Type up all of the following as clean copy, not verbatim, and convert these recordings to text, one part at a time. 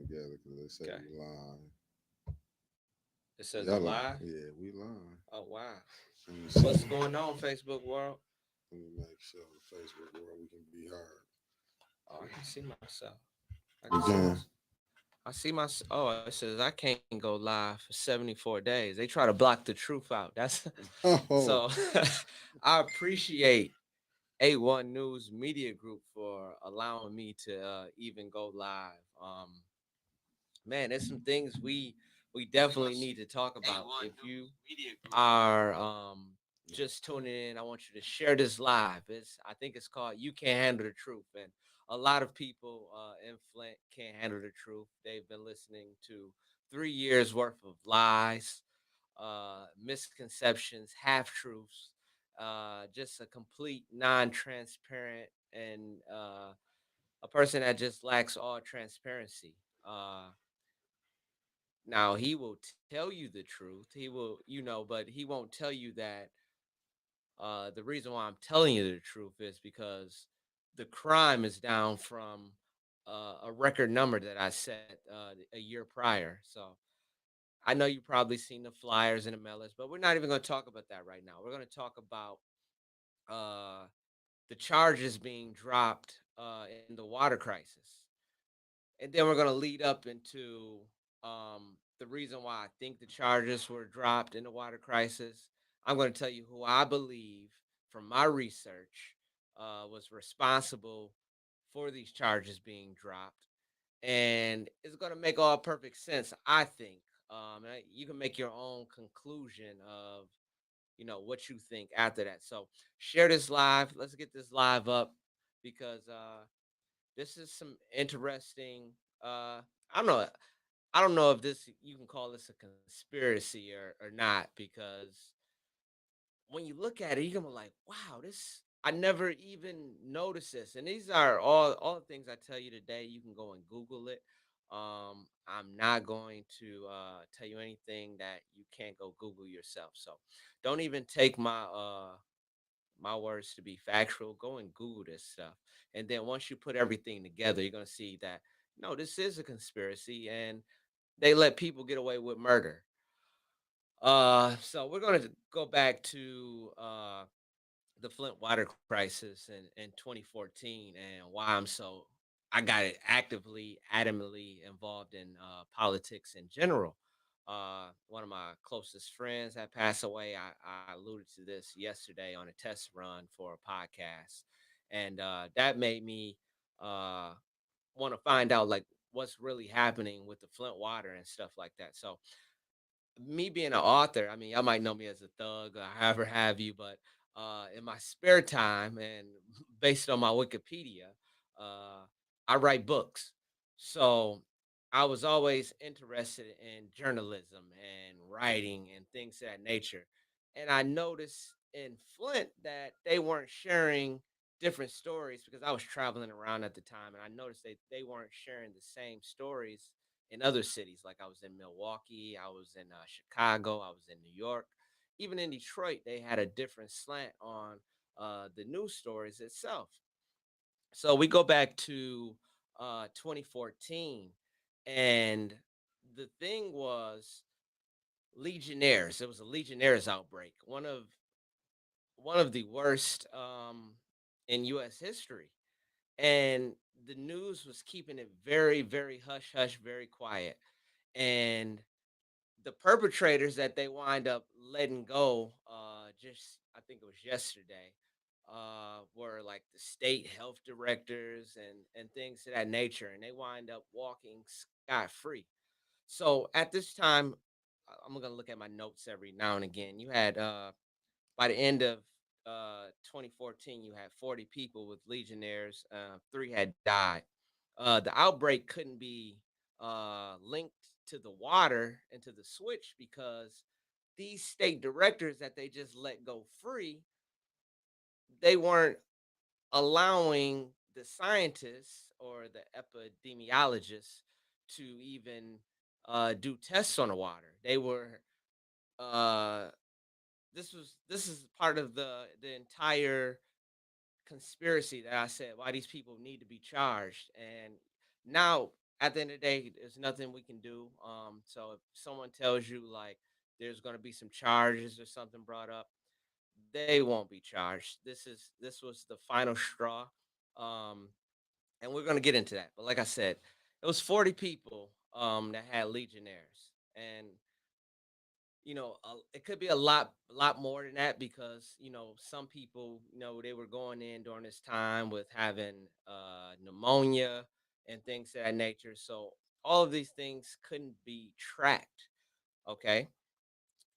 together because they say Okay. we lying. It says Y'all I'm lying. live. Yeah, we lying. Oh wow. Let me What's see. going on, Facebook world? Let me make sure the Facebook where we can be heard. Oh, I can see myself. I can You see my. can. I see my. Oh, it says I can't go live for 74 days. They try to block the truth out. That's Oh, so. I appreciate A1 News Media Group for allowing me to even go live. Man, there's some things we definitely need to talk about. If you are just tuning in, I want you to share this live. I think it's called "You Can't Handle the Truth," and a lot of people in Flint can't handle the truth. They've been listening to 3 years worth of lies, misconceptions, half truths, just a complete non-transparent and a person that just lacks all transparency. Uh, Now he will tell you the truth. He will, but he won't tell you that the reason why I'm telling you the truth is because the crime is down from a record number that I set a year prior. So I know you probably seen the flyers and the mailers, but we're not even going to talk about that right now. We're going to talk about uh, the charges being dropped in the water crisis, and then we're going to lead up into the reason why I think the charges were dropped in the water crisis. I'm going to tell you who I believe, from my research, was responsible for these charges being dropped, and it's going to make all perfect sense. I think you can make your own conclusion of what you think after that. So share this live. Let's get this live up because this is some interesting. I don't know. I don't know if this you can call this a conspiracy or not, because when you look at it, you can be like, "Wow, this I never even noticed this." And these are all the things I tell you today. You can go and Google it. I'm not going to tell you anything that you can't go Google yourself. So don't even take my words to be factual. Go and Google this stuff. And then once you put everything together, you're going to see that no, this is a conspiracy and they let people get away with murder. So we're going to go back to the Flint water crisis in 2014 and why I got it actively, adamantly involved in politics in general. One of my closest friends had passed away. I alluded to this yesterday on a test run for a podcast, and that made me uh, want to find out like what's really happening with the Flint water and stuff like that. So me being an author, I mean, y'all might know me as a thug or however have you, but in my spare time and based on my Wikipedia, uh, I write books. So I was always interested in journalism and writing and things of that nature. And I noticed in Flint that they weren't sharing different stories because I was traveling around at the time, and I noticed they weren't sharing the same stories in other cities. Like I was in Milwaukee, I was in Chicago, I was in New York, even in Detroit. They had a different slant on the news stories itself. So we go back to 2014, and the thing was Legionnaires. It was a Legionnaires outbreak, one of the worst in U.S. history, and the news was keeping it very, very hush hush, very quiet, and the perpetrators that they wind up letting go, just I think it was yesterday, were like the state health directors and things of that nature, and they wind up walking scot free. So at this time, I'm gonna look at my notes every now and again. You had by the end of 2014, you had 40 people with Legionnaires. Three had died. The outbreak couldn't be linked to the water and to the switch because these state directors that they just let go free, they weren't allowing the scientists or the epidemiologists to even do tests on the water. They were uh, this is part of the entire conspiracy that I said why these people need to be charged. And now at the end of the day, there's nothing we can do. So if someone tells you like there's going to be some charges or something brought up, they won't be charged. This was the final straw, um, and we're going to get into that. But like I said, it was 40 people that had Legionnaires, and it could be a lot more than that because some people, they were going in during this time with having pneumonia and things of that nature. So all of these things couldn't be tracked. Okay,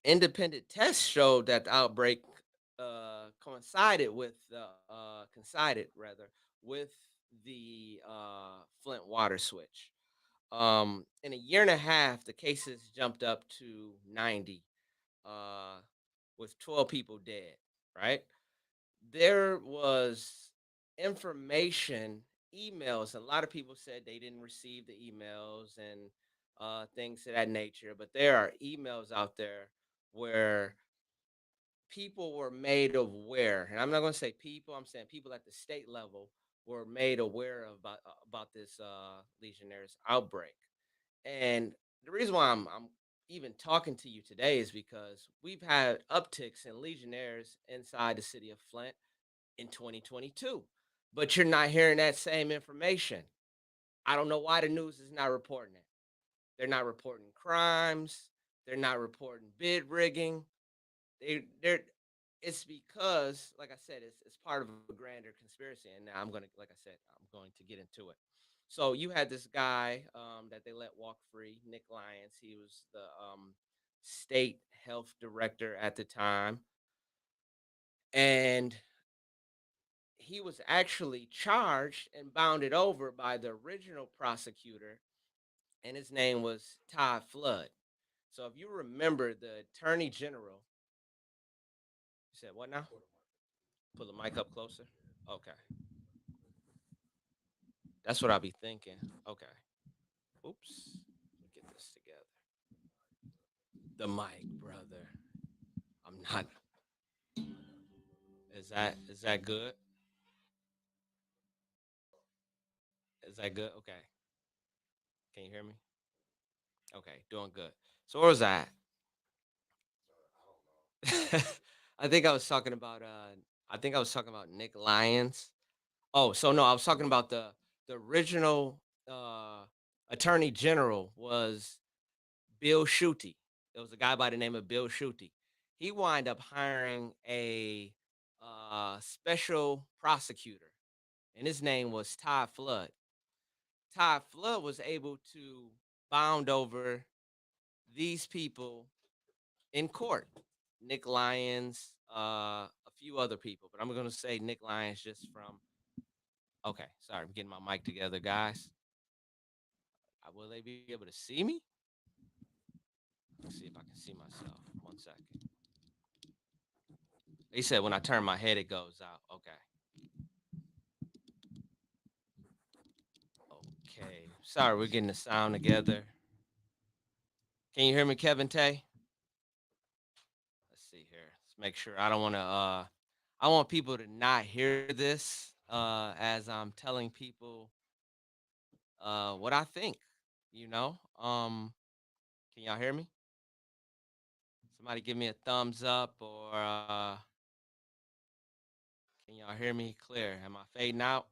independent tests showed that the outbreak coincided rather with the Flint water switch. In a year and a half, the cases jumped up to 90, uh, with 12 people dead, right? There was information, emails. A lot of people said they didn't receive the emails and things of that nature, but there are emails out there where people were made aware, and I'm not going to say people, I'm saying people at the state level were made aware about this Legionnaires outbreak. And the reason why I'm even talking to you today is because we've had upticks in Legionnaires inside the city of Flint in 2022. But you're not hearing that same information. I don't know why the news is not reporting it. They're not reporting crimes. They're not reporting bid rigging. They're it's because, like I said, it's part of a grander conspiracy. And now I'm gonna, like I said, I'm going to get into it. So you had this guy that they let walk free, Nick Lyons. He was the state health director at the time, and he was actually charged and bounded over by the original prosecutor, and his name was Todd Flood. So if you remember, the attorney general, you said what now? Pull the mic up closer. Okay, that's what I'll be thinking. Okay, oops, get this together. The mic, brother. I'm not. Is that good? Is that good? Okay. Can you hear me? Okay, doing good. So where was I at? I think I was talking about Nick Lyons. Oh, so no, I was talking about the original uh attorney general was Bill Schuette. It was a guy by the name of Bill Schuette. He wind up hiring a special prosecutor, and his name was Todd Flood. Todd Flood was able to bound over these people in court. Nick Lyons, a few other people, but I'm going to say Nick Lyons just from. Okay, sorry, I'm getting my mic together, guys. Will they be able to see me? Let's see if I can see myself. 1 second. They said when I turn my head, it goes out. Okay. Okay. Sorry, we're getting the sound together. Can you hear me, Kevin Tay? Let's see here. Let's make sure. I don't want to. I want people to not hear this as I'm telling people what I think. You know. Can y'all hear me? Somebody give me a thumbs up, or can y'all hear me clear? Am I fading out?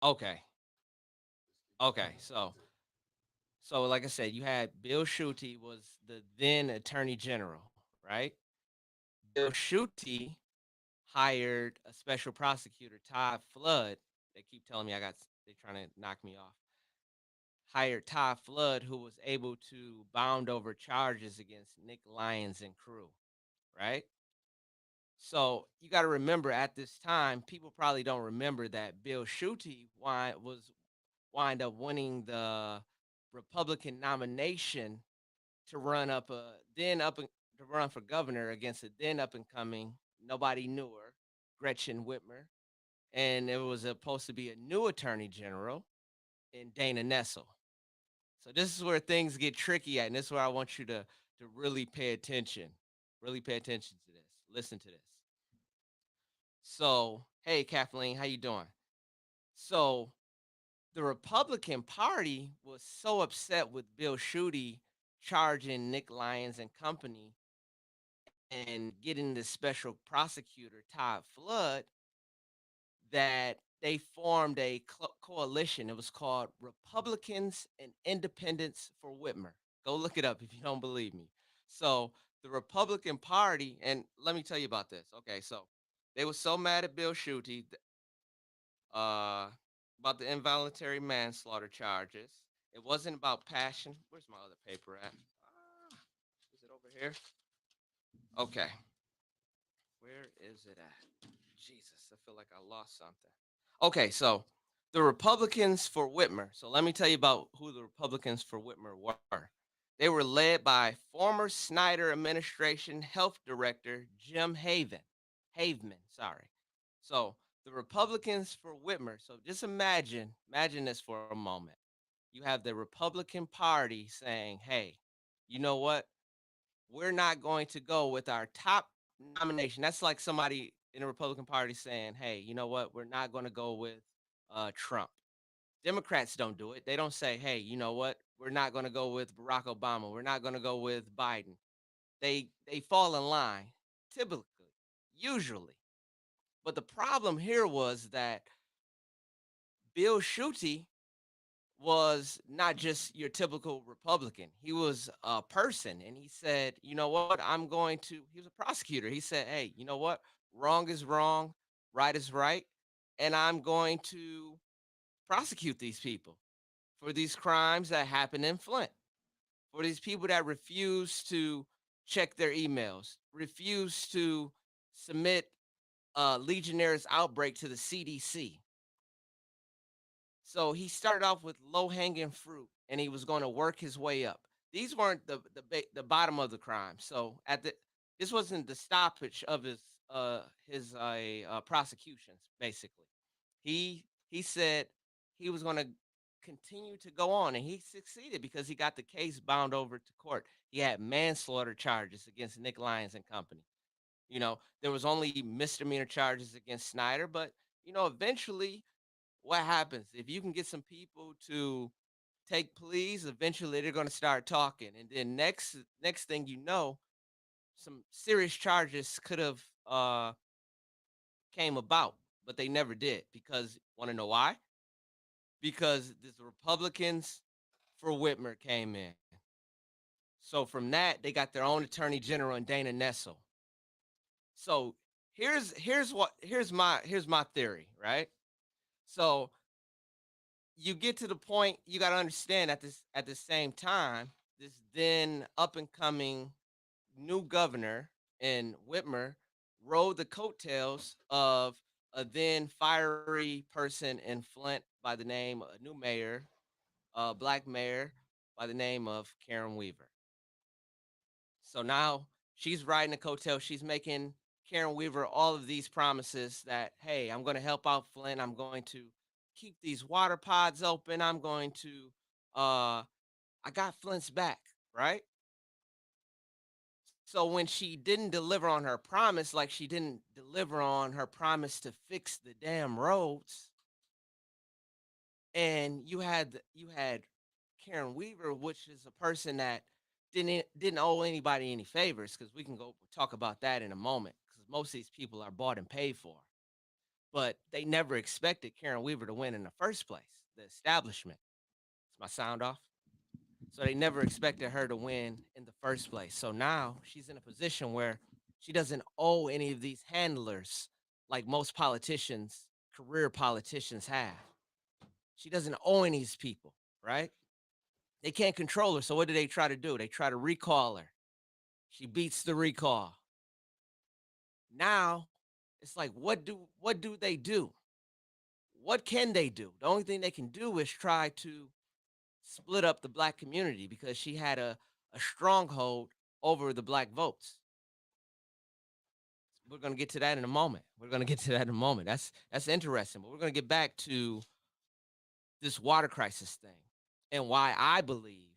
Okay. Okay. So like I said, you had Bill Schuette was the then Attorney General, right? Bill Schuette hired a special prosecutor, Todd Flood. They keep telling me they're trying to knock me off. Hired Todd Flood, who was able to bound over charges against Nick Lyons and crew, right? So you got to remember at this time, people probably don't remember that Bill Schuette wind up winning the Republican nomination to run up a then up and to run for governor against a then up and coming, nobody knew her, Gretchen Whitmer, and it was supposed to be a new attorney general in Dana Nessel. So this is where things get tricky at, and this is where I want you to really pay attention. Really pay attention to this. Listen to this. So Hey, Kathleen, how you doing? So the Republican Party was so upset with Bill Schuette charging Nick Lyons and company and getting the special prosecutor Todd Flood that they formed a coalition. It was called Republicans and Independents for Whitmer. Go look it up if you don't believe me. So the Republican Party, and let me tell you about this. Okay, so they were so mad at Bill Schuette uh, about the involuntary manslaughter charges. It wasn't about passion. Where's my other paper at? Is it over here? Okay. Where is it at? Jesus, I feel like I lost something. Okay, so the Republicans for Whitmer. So let me tell you about who the Republicans for Whitmer were. They were led by former Snyder administration health director Jim Haveman, sorry. So the Republicans for Whitmer. So just imagine this for a moment. You have the Republican Party saying, "Hey, you know what? We're not going to go with our top nomination." That's like somebody in the Republican Party saying, "Hey, you know what? We're not going to go with Trump." Democrats don't do it. They don't say, "Hey, you know what? We're not going to go with Barack Obama. We're not going to go with Biden." They fall in line typically, usually. But the problem here was that Bill Schuette was not just your typical Republican. He was a person, and he said, "You know what? I'm going to." He was a prosecutor. He said, "Hey, you know what? Wrong is wrong, right is right, and I'm going to prosecute these people for these crimes that happen in Flint, for these people that refuse to check their emails, refuse to submit Legionnaire's outbreak to the CDC." So he started off with low hanging fruit, and he was going to work his way up. These weren't the bottom of the crime. So at the this wasn't the stoppage of his prosecutions. Basically, he said he was going to continue to go on, and he succeeded because he got the case bound over to court. He had manslaughter charges against Nick Lyons and company. There was only misdemeanor charges against Snyder, but eventually what happens if you can get some people to take pleas, eventually they're going to start talking, and then next thing you know, some serious charges could have came about, but they never did. Because want to know why? Because the Republicans for Whitmer came in. So from that, they got their own attorney general and Dana Nessel. So here's my theory, right? So you get to the point, you got to understand at the same time, this then up and coming new governor in Whitmer rode the coattails of a then fiery person in Flint by the name, a new mayor, a black mayor by the name of Karen Weaver. So now she's riding the coattail. She's making Karen Weaver all of these promises that, hey, I'm going to help out Flint. I'm going to keep these water pods open. I'm going to, I got Flint's back, right? So when she didn't deliver on her promise, like she didn't deliver on her promise to fix the damn roads, and you had Karen Weaver, which is a person that didn't owe anybody any favors, because we can go talk about that in a moment, because most of these people are bought and paid for, but they never expected Karen Weaver to win in the first place. The establishment. Is my sound off? So they never expected her to win in the first place. So now she's in a position where she doesn't owe any of these handlers like most politicians, career politicians have. She doesn't owe any of these people, right? They can't control her. So what do they try to do? They try to recall her. She beats the recall. Now it's like, what do they do? What can they do? The only thing they can do is try to split up the black community, because she had a stronghold over the black votes. We're going to get to that in a moment. We're going to get to that in a moment. That's interesting. But we're going to get back to this water crisis thing and why I believe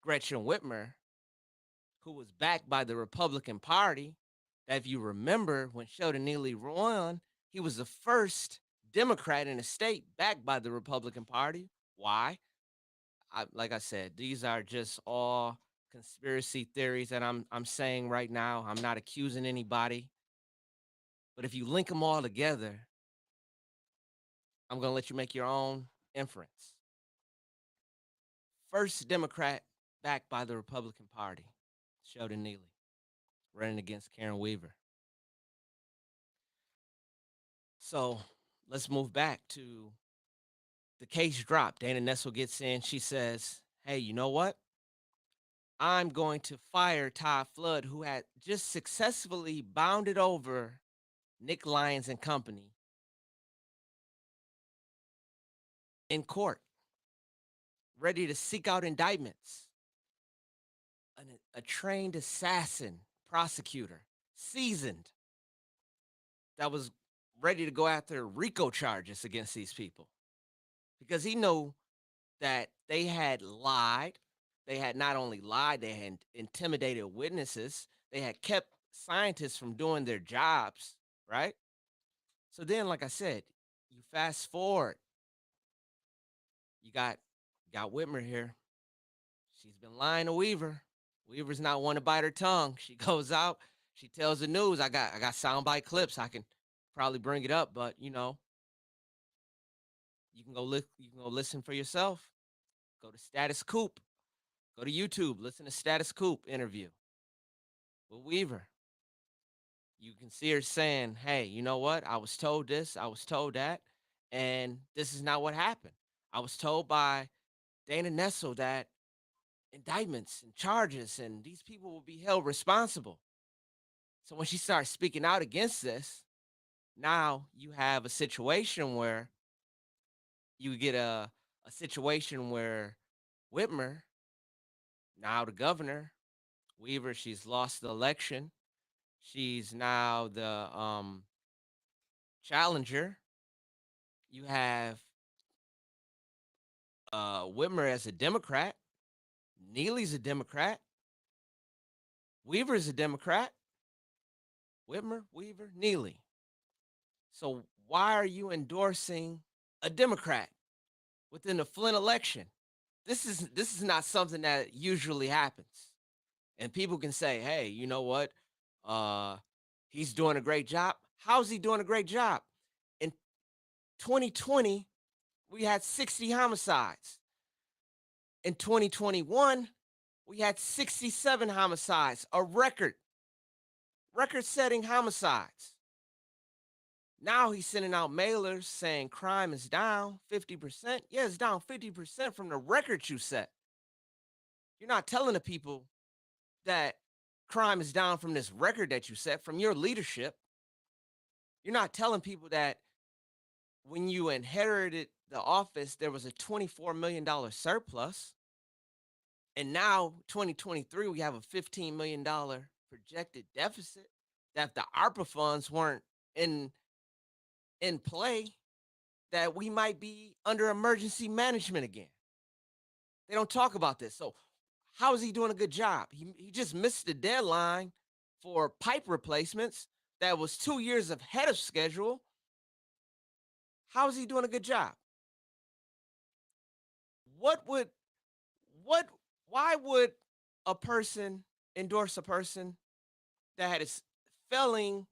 Gretchen Whitmer, who was backed by the Republican Party, that if you remember when Sheldon Neely won, He was the first Democrat in a state backed by the Republican Party. Why? Like I said, these are just all conspiracy theories that I'm saying right now. I'm not accusing anybody, but if you link them all together, I'm gonna let you make your own inference. First Democrat backed by the Republican Party, Sheldon Neely, running against Karen Weaver. So let's move back to the case drop. Dana Nessel gets in. She says, "Hey, you know what? I'm going to fire Todd Flood, who had just successfully bounded over Nick Lyons and company in court, ready to seek out indictments. A trained assassin prosecutor, seasoned, that was ready to go after RICO charges against these people because he knew that they had lied. They had not only lied, they had intimidated witnesses. They had kept scientists from doing their jobs, right? So then, like I said, you fast forward, you got Whitmer here. She's been lying to Weaver. Weaver's not one to bite her tongue. She goes out, she tells the news, I got soundbite clips. I can probably bring it up, but you can go listen for yourself. Go to Status Coop. Go to YouTube. Listen to Status Coop interview with Weaver. You can see her saying, "Hey, you know what? I was told this. I was told that, and this is not what happened. I was told by Dana Nessel that indictments and charges and these people will be held responsible." So when she starts speaking out against this, now you have a situation where you get a situation where Whitmer, now the governor, Weaver, she's lost the election. She's now the challenger. You have Whitmer as a Democrat. Neely's a Democrat. Weaver's a Democrat. Whitmer, Weaver, Neely. So why are you endorsing a Democrat within the Flint election? This is not something that usually happens. And people can say, "Hey, you know what? Uh, he's doing a great job." How's he doing a great job? In 2020, we had 60 homicides. In 2021, we had 67 homicides, a record-setting homicides. Now he's sending out mailers saying crime is down 50%. Yeah, it's down 50% from the record you set. You're not telling the people that crime is down from this record that you set from your leadership. You're not telling people that when you inherited the office, there was a $24 million surplus. And now, 2023, we have a $15 million projected deficit. That if the ARPA funds weren't in in play, that we might be under emergency management again. They don't talk about this. So how is he doing a good job? He just missed the deadline for pipe replacements that was 2 years ahead of schedule. How is he doing a good job? What would what why would a person endorse a person that is failing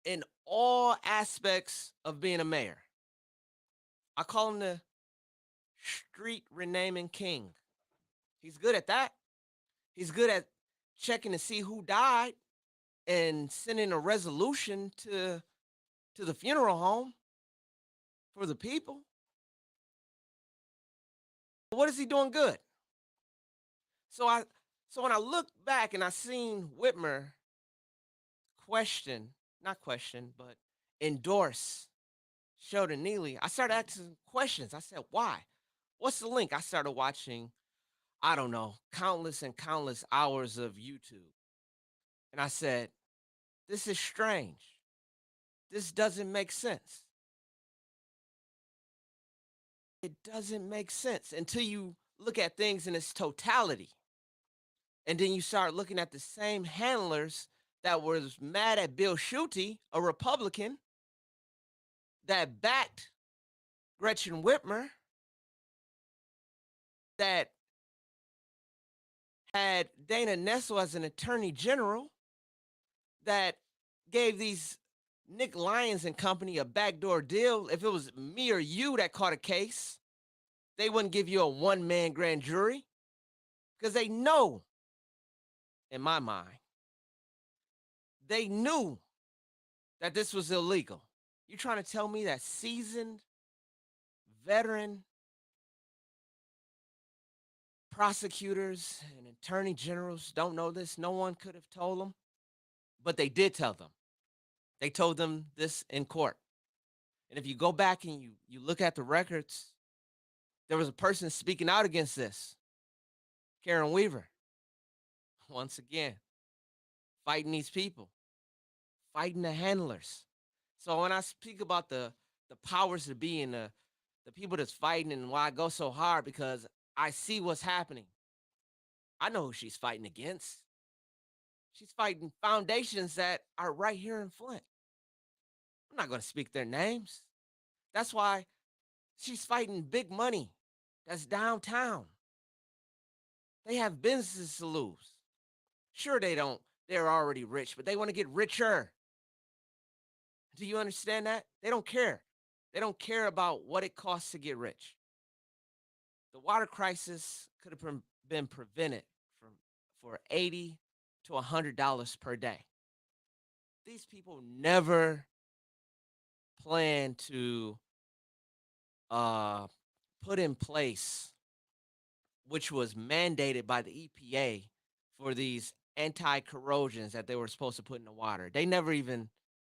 in all aspects of being a mayor? I call him the street renaming king. He's good at that. He's good at checking to see who died and sending a resolution to the funeral home for the people. What is he doing good? So I so when I look back and I seen Whitmer question, not question, but endorse Sheldon Neely, I started asking questions. I said, why? What's the link? I started watching, I don't know, countless and countless hours of YouTube. And I said, this is strange. This doesn't make sense. It doesn't make sense until you look at things in its totality. And then you start looking at the same handlers that was mad at Bill Schuette, a Republican, that backed Gretchen Whitmer, that had Dana Nessel as an attorney general, that gave these Nick Lyons and company a backdoor deal. If it was me or you that caught a case, they wouldn't give you a one-man grand jury because they know, in my mind, they knew that this was illegal. You trying to tell me that seasoned veteran prosecutors and attorney generals don't know this? No one could have told them, but they did tell them. They told them this in court. And if you go back and you look at the records, there was a person speaking out against this, Karen Weaver. Once again, fighting these people, fighting the handlers. So when I speak about the powers to be and the people that's fighting and why I go so hard because I see what's happening. I know who she's fighting against. She's fighting foundations that are right here in Flint. I'm not going to speak their names. That's why she's fighting big money that's downtown. They have businesses to lose. Sure, they don't. They're already rich, but they want to get richer. Do you understand that? They don't care. They don't care about what it costs to get rich. The water crisis could have been prevented from for 80 to $100 per day. These people never plan to uh, put in place, which was mandated by the EPA for these anti-corrosions that they were supposed to put in the water. They never even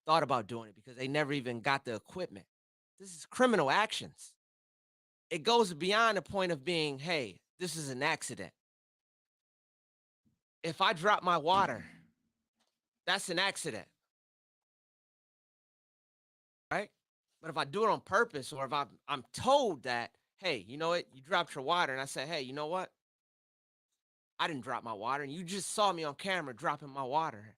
thought about doing it because they never even got the equipment. This is criminal actions. It goes beyond the point of being, hey, this is an accident. If I drop my water, that's an accident, right? But if I do it on purpose, or if I'm told that, hey, you know what, you dropped your water, and I say, hey, you know what, I didn't drop my water, and you just saw me on camera dropping my water,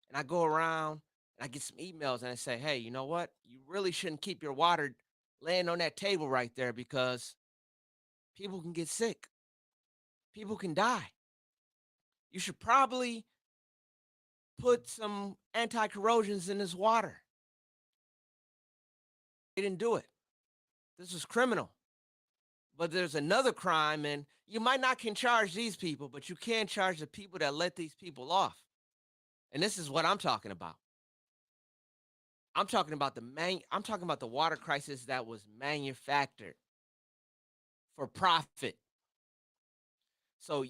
and I go around and I get some emails and I say, hey, you know what, you really shouldn't keep your water laying on that table right there because people can get sick, people can die. You should probably put some anti corrosions in this water. They didn't do it. This was criminal. But there's another crime, and you might not can charge these people, but you can charge the people that let these people off. And this is what I'm talking about. I'm talking about the water crisis that was manufactured for profit. So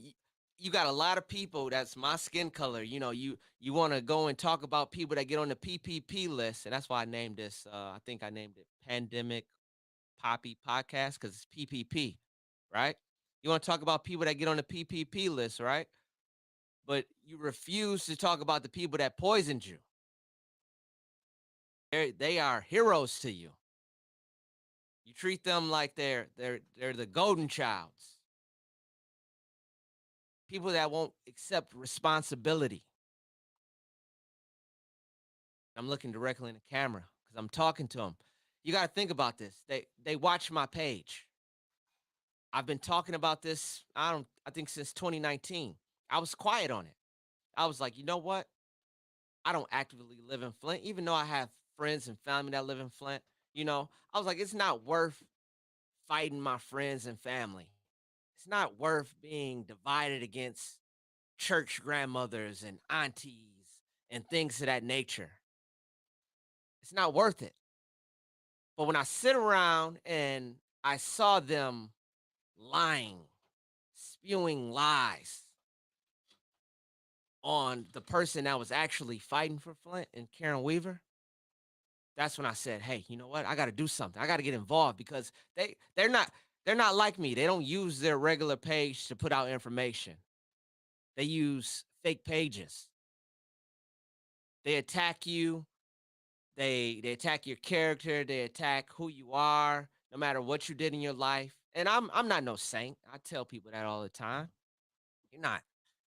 you got a lot of people that's my skin color. You want to go and talk about people that get on the PPP list, and that's why I named this. I think I named it Pandemic PAPI podcast because it's PPP, right? You want to talk about people that get on the PPP list, right? But you refuse to talk about the people that poisoned you. They are heroes to you. You treat them like they're the golden childs. People that won't accept responsibility. I'm looking directly in the camera because I'm talking to them. You got to think about this. They watch my page. I've been talking about this. I think since 2019. I was quiet on it. I was like, you know what? I don't actively live in Flint, even though I have friends and family that live in Flint. I was like, it's not worth fighting my friends and family. It's not worth being divided against church grandmothers and aunties and things of that nature. It's not worth it. But when I sit around and I saw them lying, spewing lies on the person that was actually fighting for Flint and Karen Weaver, that's when I said, "Hey, you know what? I got to do something. I got to get involved because they're not like me. They don't use their regular page to put out information. They use fake pages. They attack you. They attack your character. They attack who you are, no matter what you did in your life. And I'm not no saint. I tell people that all the time. You're not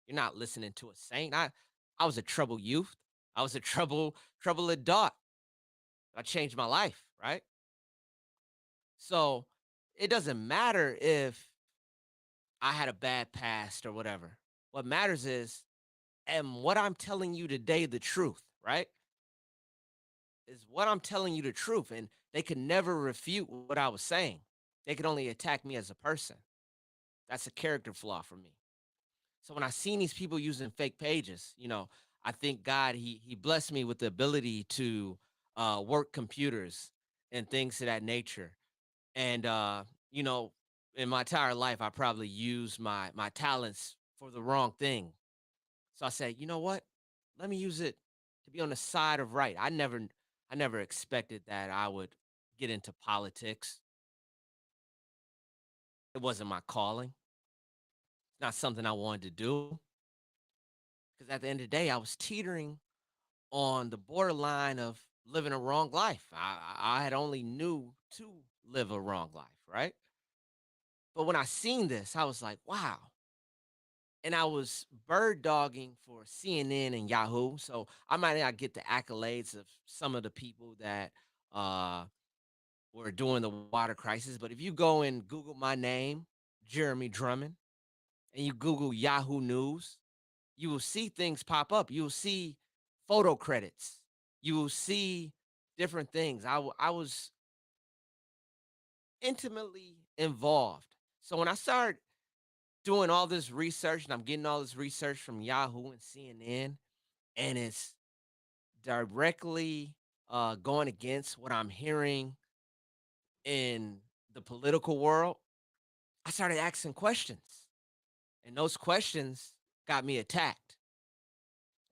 you're not listening to a saint. I was a troubled youth. I was a trouble adult. I changed my life, right? So it doesn't matter if I had a bad past or whatever. What matters is, am what I'm telling you today the truth, right? Is what I'm telling you the truth? And they could never refute what I was saying. They could only attack me as a person. That's a character flaw for me. So when I seen these people using fake pages, I think God he blessed me with the ability to work computers and things of that nature. And you know, in my entire life, I probably used my talents for the wrong thing. So I said, you know what? Let me use it to be on the side of right. I never expected that I would get into politics. It wasn't my calling. It's not something I wanted to do. Because at the end of the day, I was teetering on the borderline of living a wrong life. I had only knew to live a wrong life, right? But when I seen this, I was like, wow. And I was bird dogging for CNN and Yahoo. So I might not get the accolades of some of the people that uh, were doing the water crisis. But if you go and Google my name, Jeremy Drummond, and you Google Yahoo News, you will see things pop up. You will see photo credits. You will see different things. I was intimately involved. So when I started doing all this research, and I'm getting all this research from Yahoo and CNN, and it's directly going against what I'm hearing in the political world, I started asking questions, and those questions got me attacked.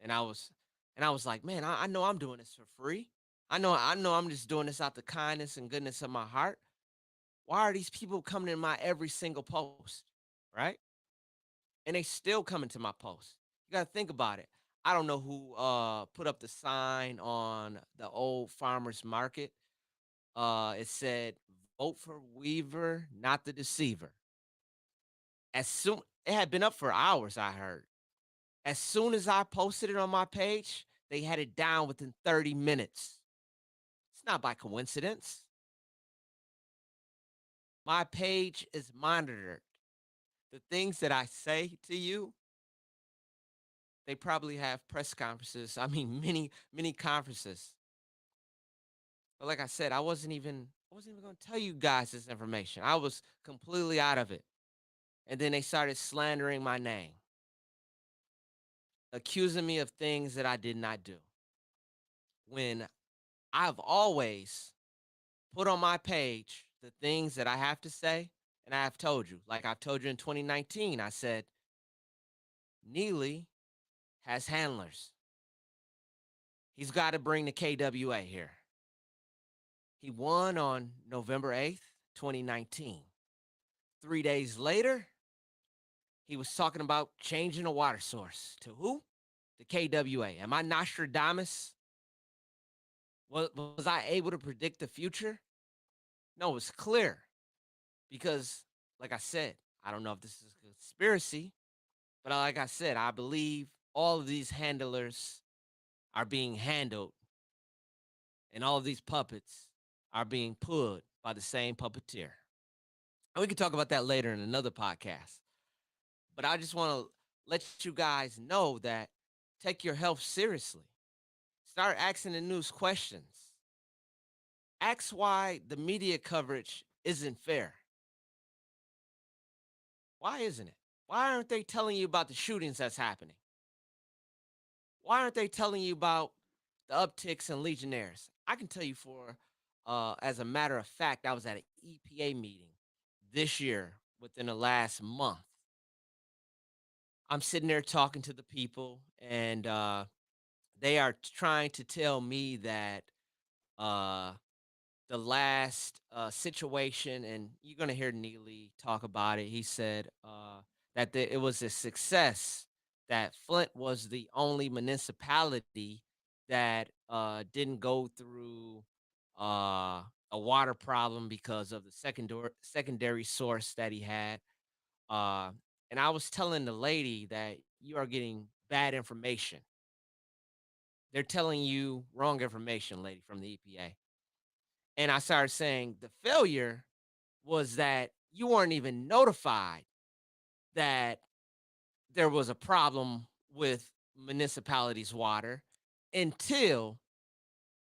And I was like, man, I know I'm doing this for free. I know I'm just doing this out the kindness and goodness of my heart. Why are these people coming in my every single post? Right? And they still coming to my post. You gotta think about it. I don't know who put up the sign on the old farmers market. It said, vote for Weaver, not the deceiver. As soon it had been up for hours, I heard. As soon as I posted it on my page, they had it down within 30 minutes. It's not by coincidence. My page is monitored. The things that I say to you, they probably have press conferences. I mean, many conferences. But like I said, I wasn't even going to tell you guys this information. I was completely out of it. And then they started slandering my name, accusing me of things that I did not do. When I've always put on my page the things that I have to say, and I have told you. Like I've told you in 2019, I said, Neely has handlers. He's got to bring the KWA here. He won on November 8th, 2019. 3 days later, he was talking about changing the water source to who? The KWA. Am I Nostradamus? Was I able to predict the future? No, it's clear because, like I said, I don't know if this is a conspiracy, but like I said, I believe all of these handlers are being handled, and all of these puppets are being pulled by the same puppeteer. And we can talk about that later in another podcast. But I just want to let you guys know that take your health seriously. Start asking the news questions. Ask why the media coverage isn't fair. Why isn't it? Why aren't they telling you about the shootings that's happening? Why aren't they telling you about the upticks in Legionnaires? I can tell you as a matter of fact, I was at an EPA meeting this year within the last month. I'm sitting there talking to the people, and they are trying to tell me that uh, the last situation, and you're going to hear Neely talk about it. He said that it was a success, that Flint was the only municipality that didn't go through a water problem because of the secondary source that he had. Uh, and I was telling the lady that you are getting bad information. They're telling you wrong information, lady from the EPA. And I started saying the failure. was that you weren't even notified that there was a problem with municipalities' water until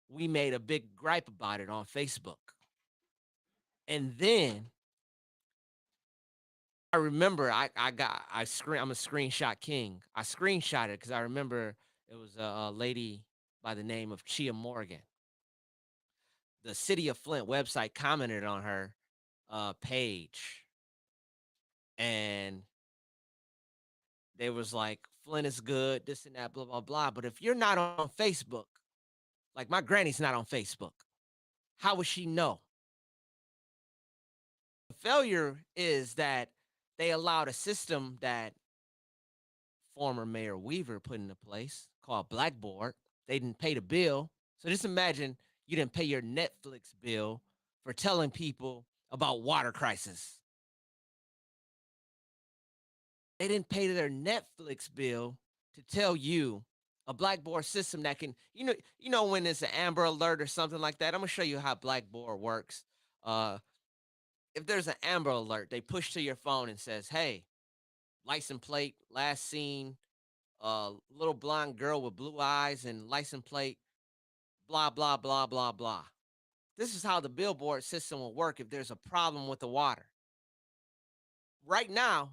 we made a big gripe about it on Facebook. And then I remember I'm a screenshot king. I screenshot it because I remember it was a lady by the name of Chia Morgan. The City of Flint website commented on her page, and they was like, Flint is good, this and that, blah, blah, blah. But if you're not on Facebook, like my granny's not on Facebook, how would she know? The failure is that they allowed a system that former Mayor Weaver put into place called Blackboard. They didn't pay the bill. So just imagine you didn't pay your Netflix bill for telling people about water crisis. They didn't pay their Netflix bill to tell you a Blackboard system that can, when it's an Amber Alert or something like that. I'm gonna show you how Blackboard works. Uh, if there's an Amber Alert, they push to your phone and says, "Hey, license plate last seen little blonde girl with blue eyes and license plate, blah, blah, blah, blah, blah." This is how the billboard system will work if there's a problem with the water. Right now,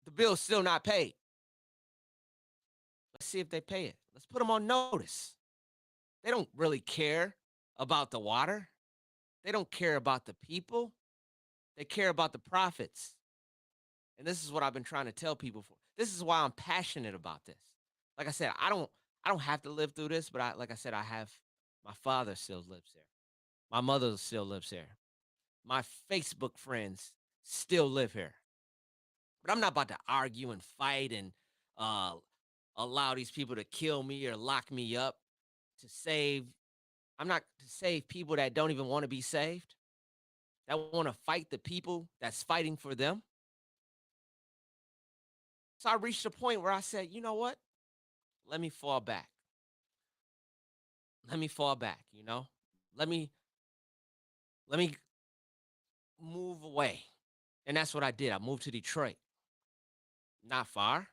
the bill's still not paid. Let's see if they pay it. Let's put them on notice. They don't really care about the water. They don't care about the people. They care about the profits. And this is what I've been trying to tell people for. This is why I'm passionate about this. Like I said, I don't have to live through this, but like I said, I have my father still lives there. My mother still lives here. My Facebook friends still live here. But I'm not about to argue and fight and uh, allow these people to kill me or lock me up to save. I'm not to save people that don't even want to be saved, that want to fight the people that's fighting for them. So I reached a point where I said, you know what? Let me fall back. Let me fall back. Let me let me move away. And that's what I did. I moved to Detroit. Not far,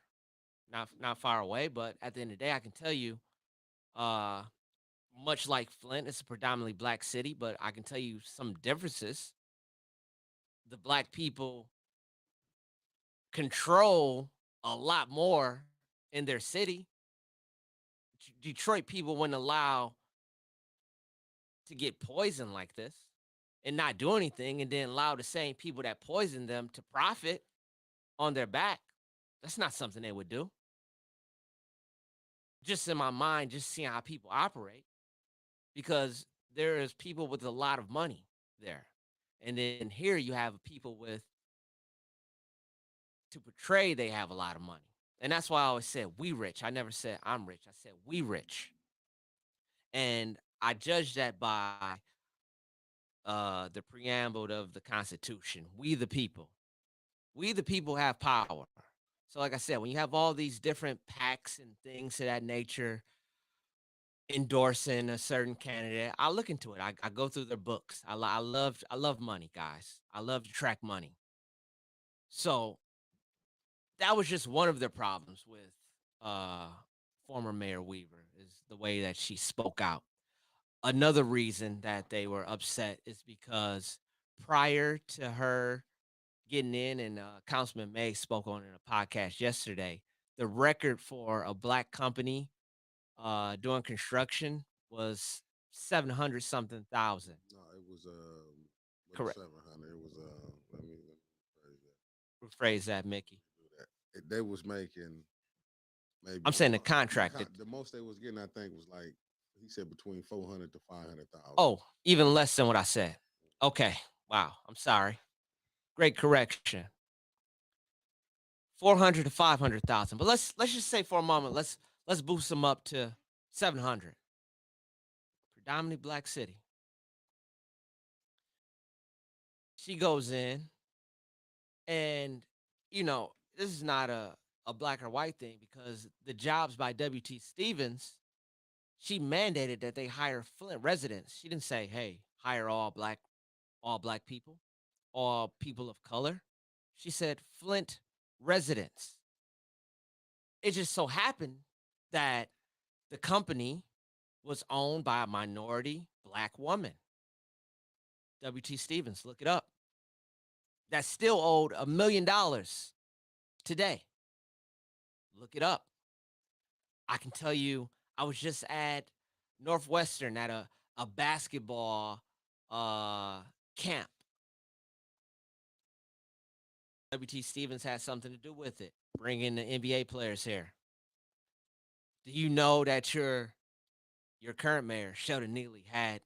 not far away, but at the end of the day, I can tell you, uh, much like Flint, it's a predominantly black city, but I can tell you some differences. The black people control a lot more in their city. Detroit people wouldn't allow to get poisoned like this and not do anything, and then allow the same people that poisoned them to profit on their back. That's not something they would do. Just in my mind, just seeing how people operate, because there is people with a lot of money there. And then here you have people with to portray they have a lot of money. And that's why I always said we rich. I never said I'm rich. I said we rich. And I judge that by the preamble of the Constitution. We the people. We the people have power. So like I said, when you have all these different PACs and things to that nature endorsing a certain candidate, I look into it. I go through their books. I love money, guys. I love to track money. So that was just one of their problems with uh former Mayor Weaver, is the way that she spoke out. Another reason that they were upset is because prior to her getting in, and Councilman May spoke on it in a podcast yesterday, the record for a black company doing construction was 700 something thousand. No, it was with the Correct. 700. It was let me rephrase that. Rephrase that, Mickey. Do that. They was making maybe I'm saying the the contract. the most they was getting, I think, was like he said between 400 to 500,000. Oh, even less than what I said. Okay. Wow. I'm sorry. Great correction. 400 to 500,000. But let's just say for a moment, let's boost them up to 700. Predominantly black city. She goes in, and this is not a black or white thing, because the jobs by WT Stevens, she mandated that they hire Flint residents. She didn't say, "Hey, hire all black people." all people of color. She said Flint residents. It just so happened that the company was owned by a minority black woman, W.T. Stevens. Look it up. That still owed $1 million today. Look it up. I can tell you, I was just at Northwestern at a basketball uh, camp. W.T. Stevens had something to do with it, bringing the NBA players here. Do you know that your current mayor, Sheldon Neely, had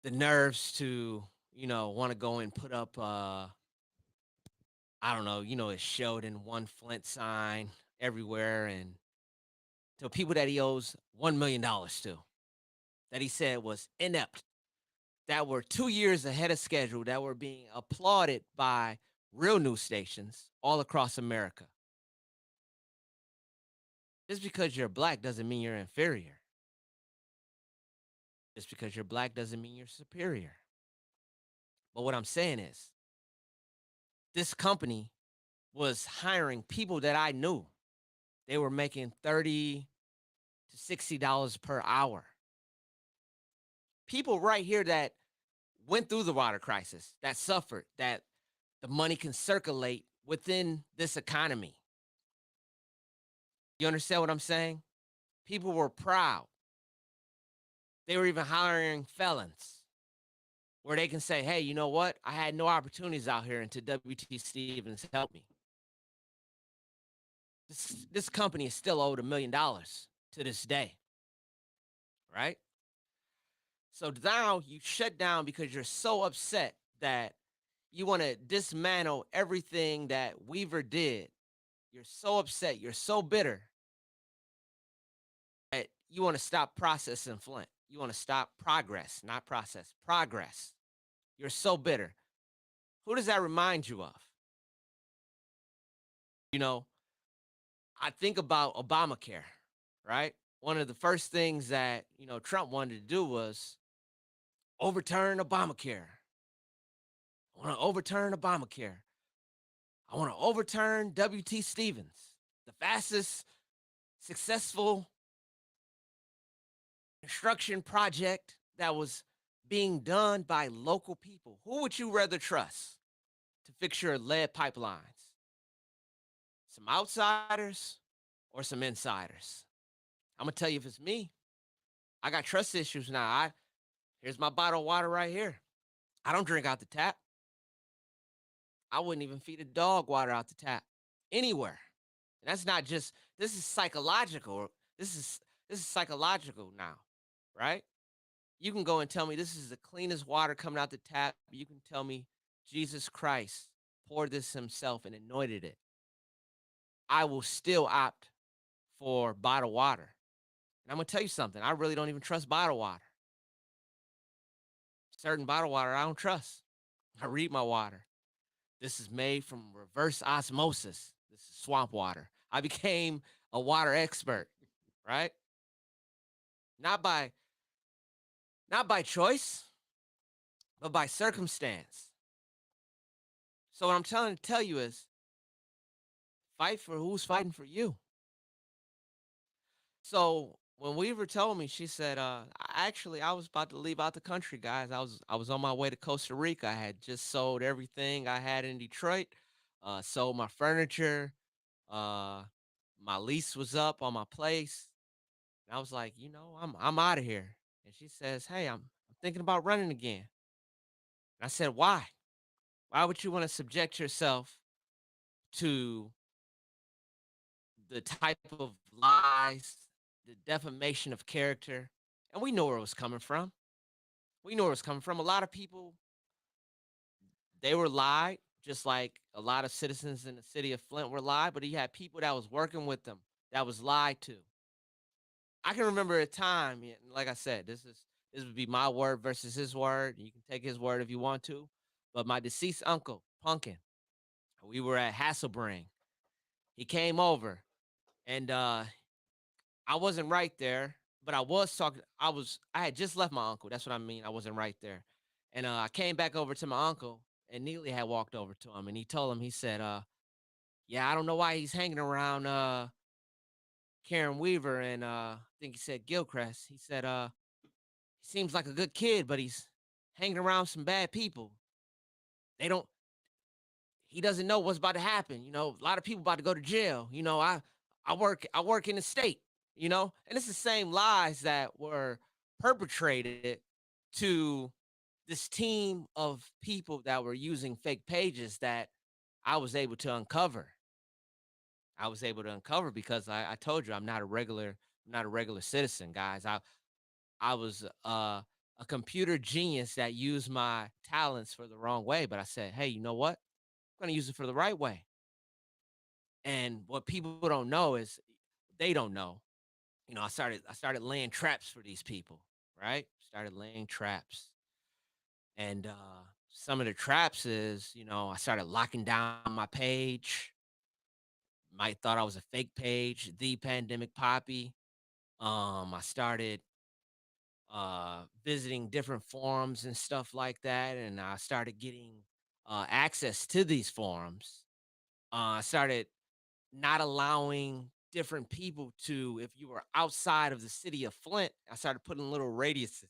the nerves to, want to go and put up, I don't know, it Sheldon one Flint sign everywhere, and to people that he owes $1 million to, that he said was inept, that were 2 years ahead of schedule, that were being applauded by real news stations all across America. Just because you're black doesn't mean you're inferior. Just because you're black doesn't mean you're superior. But what I'm saying is, this company was hiring people that I knew. They were making $30 to $60 per hour. People right here that went through the water crisis, that suffered, that the money can circulate within this economy. You understand what I'm saying? People were proud. They were even hiring felons where they can say, hey, you know what? I had no opportunities out here until W.T. Stevens helped me. This company is still owed $1 million to this day, right? So now you shut down because you're so upset that you want to dismantle everything that Weaver did. You're so upset. You're so bitter that you want to stop processing Flint. You want to stop progress, not process, progress. You're so bitter. Who does that remind you of? You know, I think about Obamacare, right? One of the first things that, Trump wanted to do was overturn Obamacare. I want to overturn Obamacare. I want to overturn W.T. Stevens, the fastest successful construction project that was being done by local people. Who would you rather trust to fix your lead pipelines? Some outsiders or some insiders? I'm gonna tell you, if it's me, I got trust issues now. Here's my bottle of water right here. I don't drink out the tap. I wouldn't even feed a dog water out the tap anywhere. And that's not just, this is psychological. This is this is psychological now, right? You can go and tell me this is the cleanest water coming out the tap. You can tell me Jesus Christ poured this himself and anointed it. I will still opt for bottled water. And I'm gonna tell you something. I really don't even trust bottled water. Certain bottled water I don't trust. I read my water. This is made from reverse osmosis. This is swamp water. I became a water expert, right? Not by not by choice, but by circumstance. So what I'm trying to tell you is, fight for who's fighting for you. So when Weaver told me, she said, I was about to leave out the country, guys. I was on my way to Costa Rica. I had just sold everything I had in Detroit, sold my furniture, uh, my lease was up on my place. And I was like, I'm out of here. And she says, hey, I'm thinking about running again. And I said, why? Why would you want to subject yourself to the type of lies, the defamation of character? And we know where it was coming from. We know where it was coming from. A lot of people, they were lied, just like a lot of citizens in the city of Flint were lied, but you had people that was working with them that was lied to. I can remember a time, yeah, like I said, this would be my word versus his word. You can take his word if you want to. But my deceased uncle, Punkin, we were at Hasselbring. He came over, and I wasn't right there, but I was talking. I had just left my uncle. That's what I mean. I wasn't right there. And I came back over to my uncle, and Neely had walked over to him, and he told him, he said, "Yeah, I don't know why he's hanging around Karen Weaver and I think he said Gilchrist." He said, "He seems like a good kid, but he's hanging around some bad people. They don't. He doesn't know what's about to happen. A lot of people about to go to jail. I work in the state. And it's the same lies that were perpetrated to this team of people that were using fake pages that I was able to uncover. I was able to uncover because I told you I'm not a regular citizen, guys. I was a computer genius that used my talents for the wrong way, but I said, hey, you know what? I'm gonna use it for the right way. And what people don't know is they don't know. I started laying traps for these people, right? Started laying traps. And some of the traps is, I started locking down my page. Might thought I was a fake page, the pandemic poppy. I started visiting different forums and stuff like that, and I started getting access to these forums. I started not allowing different people to, if you were outside of the city of Flint, I started putting little radiuses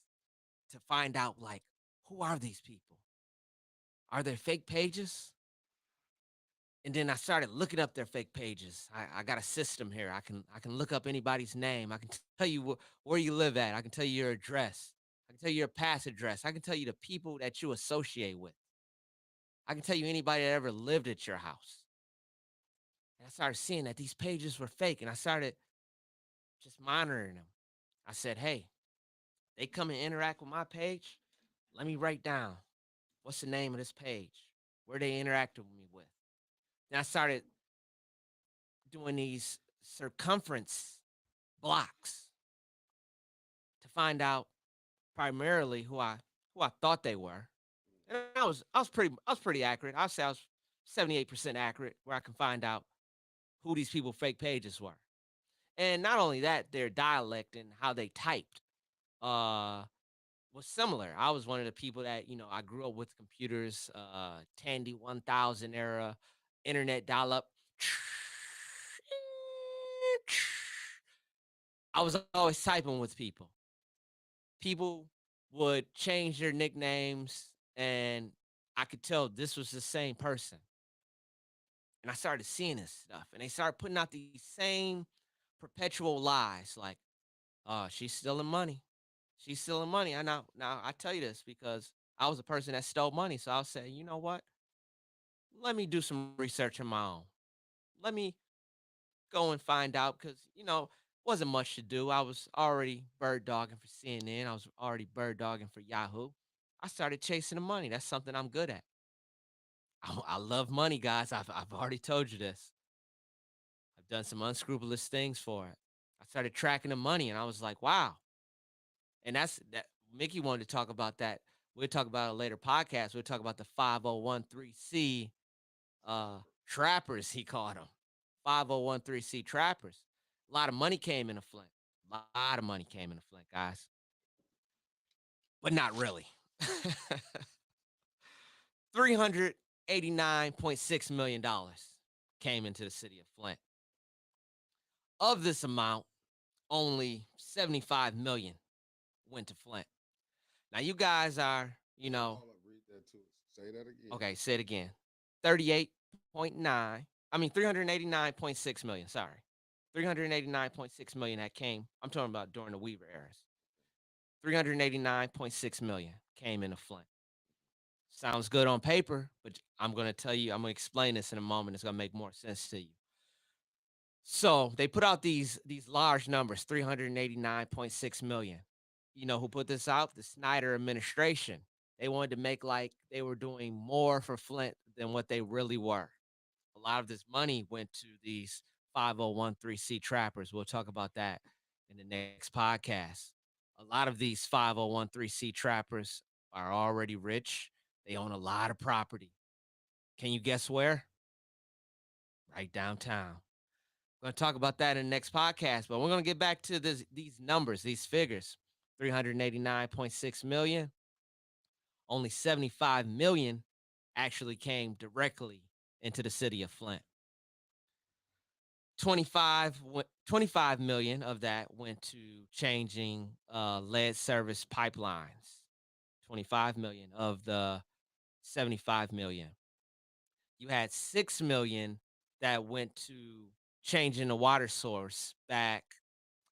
to find out, like, who are these people? Are there fake pages? And then I started looking up their fake pages. I got a system here. I can look up anybody's name. I can tell you where you live at. I can tell you your address. I can tell you your past address. I can tell you the people that you associate with. I can tell you anybody that ever lived at your house. And I started seeing that these pages were fake, and I started just monitoring them. I said, hey, they come and interact with my page. Let me write down what's the name of this page, where they interacted with me with. Then I started doing these circumference blocks to find out primarily who I thought they were. And I was pretty accurate. I'd say I was 78% accurate where I can find out who these people fake pages were. And not only that, their dialect and how they typed uh was similar. I was one of the people that, I grew up with computers, Tandy 1000 era, internet dial up. I was always typing with people. People would change their nicknames, and I could tell this was the same person. And I started seeing this stuff, and they started putting out these same perpetual lies like, she's stealing money. She's stealing money. Now I tell you this because I was a person that stole money. So I'll say, you know what? Let me do some research on my own. Let me go and find out because, wasn't much to do. I was already bird dogging for CNN. I was already bird dogging for Yahoo. I started chasing the money. That's something I'm good at. I love money, guys. I've already told you this. I've done some unscrupulous things for it. I started tracking the money and I was like, wow. And that's that Mickey wanted to talk about that. We'll talk about a later podcast. We'll talk about the 5013C trappers, he called them. 5013C trappers. A lot of money came into Flint. A lot of money came into Flint, guys. But not really. $389.6 million came into the city of Flint. Of this amount, only 75 million went to Flint. Now you guys are, Hold up, read that to us. Say that again. okay, say it again. 38.9. I mean 389.6 million, sorry. 389.6 million that came. I'm talking about during the Weaver eras. 389.6 million came into Flint. Sounds good on paper, but I'm going to explain this in a moment. It's going to make more sense to you. So they put out these large numbers, 389.6 million. You know who put this out? The Snyder administration. They wanted to make like they were doing more for Flint than what they really were. A lot of this money went to these 5013C trappers. We'll talk about that in the next podcast. A lot of these 5013C trappers are already rich. They own a lot of property. Can you guess where? Right downtown. We're going to talk about that in the next podcast, but we're going to get back to these numbers, these figures. 389.6 million. only 75 million actually came directly into the city of Flint. 25 million of that went to changing lead service pipelines. 25 million of the 75 million. You had 6 million that went to changing the water source back.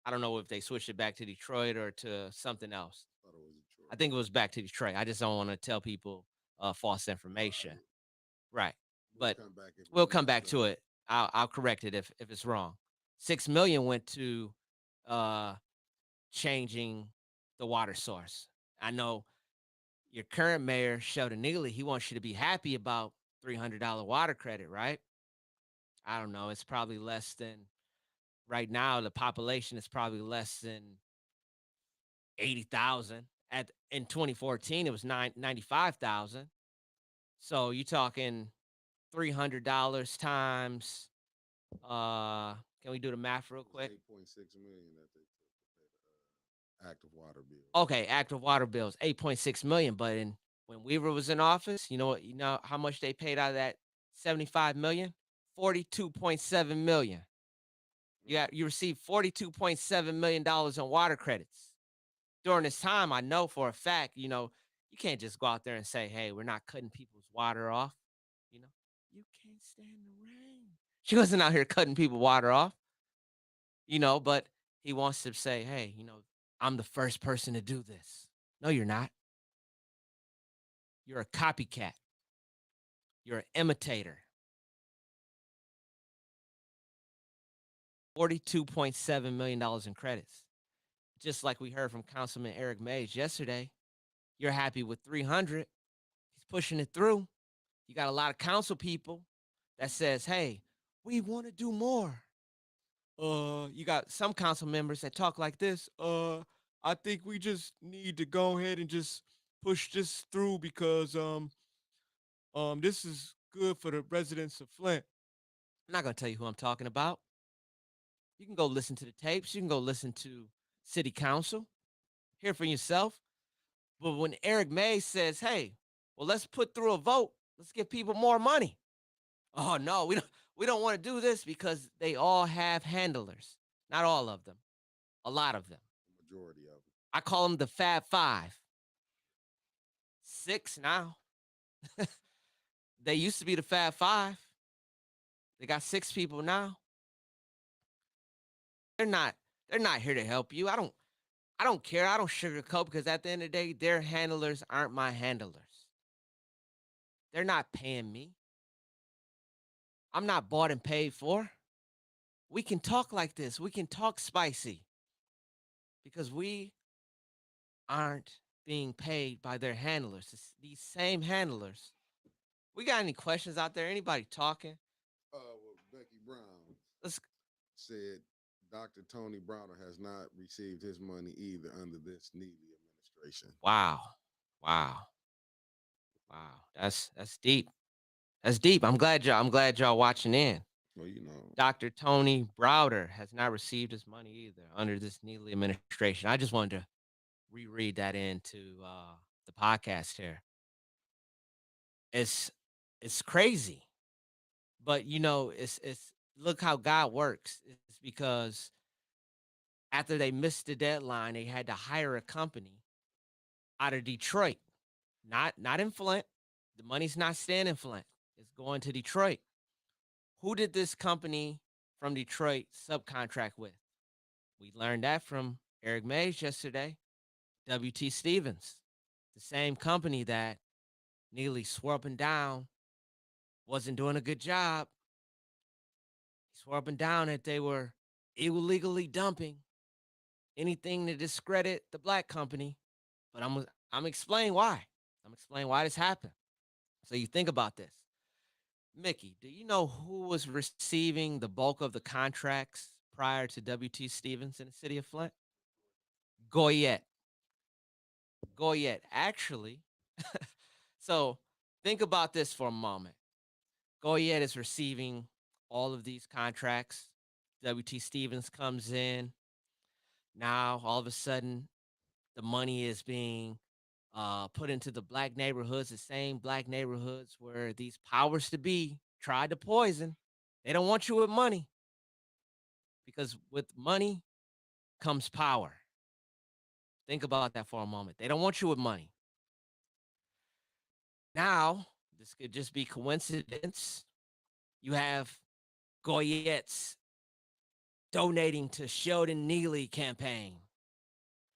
I don't know if they switched it back to Detroit or to something else. Thought it was I Detroit. think it was back to Detroit. I just don't want to tell people false information. Right. Right. We'll But come back if we'll it's come messed back up. to it. I'll correct it if it's wrong. 6 million went to uh changing the water source. I know your current mayor, Sheldon Neely, he wants you to be happy about $300 water credit, right? I don't know. It's probably less than right now. The population is probably less than 80,000. At in 2014, it was 95,000. So you're talking $300 times. Can we do the math real It was quick? 8.6 million that they took to pay the active water bill. Okay, active water bills, 8.6 million. But when Weaver was in office, you know what? You know how much they paid out of that 75 million? 42.7 million. Mm. You received $42.7 million on water credits. During this time, I know for a fact, you can't just go out there and say, hey, we're not cutting people's water off. You know, you can't stand the rain. She wasn't out here cutting people water off, but he wants to say, hey, I'm the first person to do this. No, you're not. You're a copycat. You're an imitator. $42.7 million in credits. Just like we heard from Councilman Eric Mays yesterday, you're happy with 300. He's pushing it through. You got a lot of council people that says, "Hey, we want to do more." You got some council members that talk like this. I think we just need to go ahead and just push this through because this is good for the residents of Flint. I'm not gonna tell you who I'm talking about. You can go listen to the tapes. You can go listen to city council, hear for yourself. But when Eric May says, "Hey, well, let's put through a vote. Let's give people more money." Oh no, we don't want to do this because they all have handlers. Not all of them. A lot of them. The majority of them. I call them the Fab Five. Six now. They used to be the Fab Five. They got six people now. They're not. They're not here to help you. I don't care. I don't sugarcoat because at the end of the day, their handlers aren't my handlers. They're not paying me. I'm not bought and paid for. We can talk like this. We can talk spicy because we aren't being paid by their handlers. These same handlers. We got any questions out there? Anybody talking? Well, Becky Brown Let's. said Dr. Tony Browder has not received his money either under this Neely administration. Wow, wow, wow. That's deep. That's deep. I'm glad y'all watching in. Well, you know, Dr. Tony Browder has not received his money either under this Neely administration. I just wanted to reread that into the podcast here. It's it's crazy, but it's look how God works. It's because after they missed the deadline, they had to hire a company out of Detroit, not in Flint. The money's not staying in Flint. It's going to Detroit. Who did this company from Detroit subcontract with? We learned that from Eric Mays yesterday. WT Stevens, the same company that Neely swore up and down wasn't doing a good job. He swore up and down that they were illegally dumping anything to discredit the black company. But I'm explaining why. I'm explaining why this happened. So you think about this. Mickey, do you know who was receiving the bulk of the contracts prior to WT Stevens in the city of Flint? Goyette. Goyette. Actually, so think about this for a moment. Goyette is receiving all of these contracts. WT Stevens comes in. Now, all of a sudden, the money is being put into the black neighborhoods, the same black neighborhoods where these powers to be tried to poison. They don't want you with money because with money comes power. Think about that for a moment. They don't want you with money. Now, this could just be coincidence. You have Goyettes donating to Sheldon Neely campaign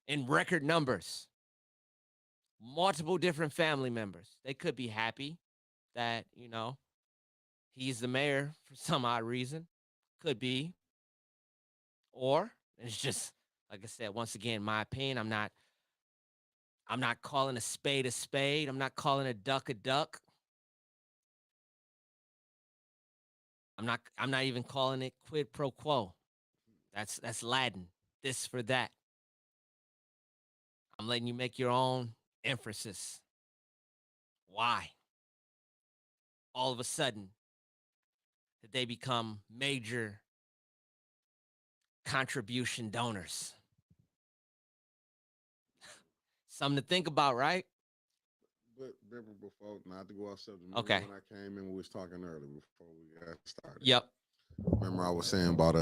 in record numbers. Multiple different family members. They could be happy that, he's the mayor for some odd reason. Could be. Or it's just, like I said, once again, my opinion. I'm not calling a spade a spade. I'm not calling a duck a duck. I'm not even calling it quid pro quo. That's Latin. This for that. I'm letting you make your own emphasis. Why? All of a sudden, did they become major contribution donors? Something to think about, right? But remember before, not to go off subject. Remember Okay. when I came in, we was talking earlier before we got started. Yep. Remember I was saying about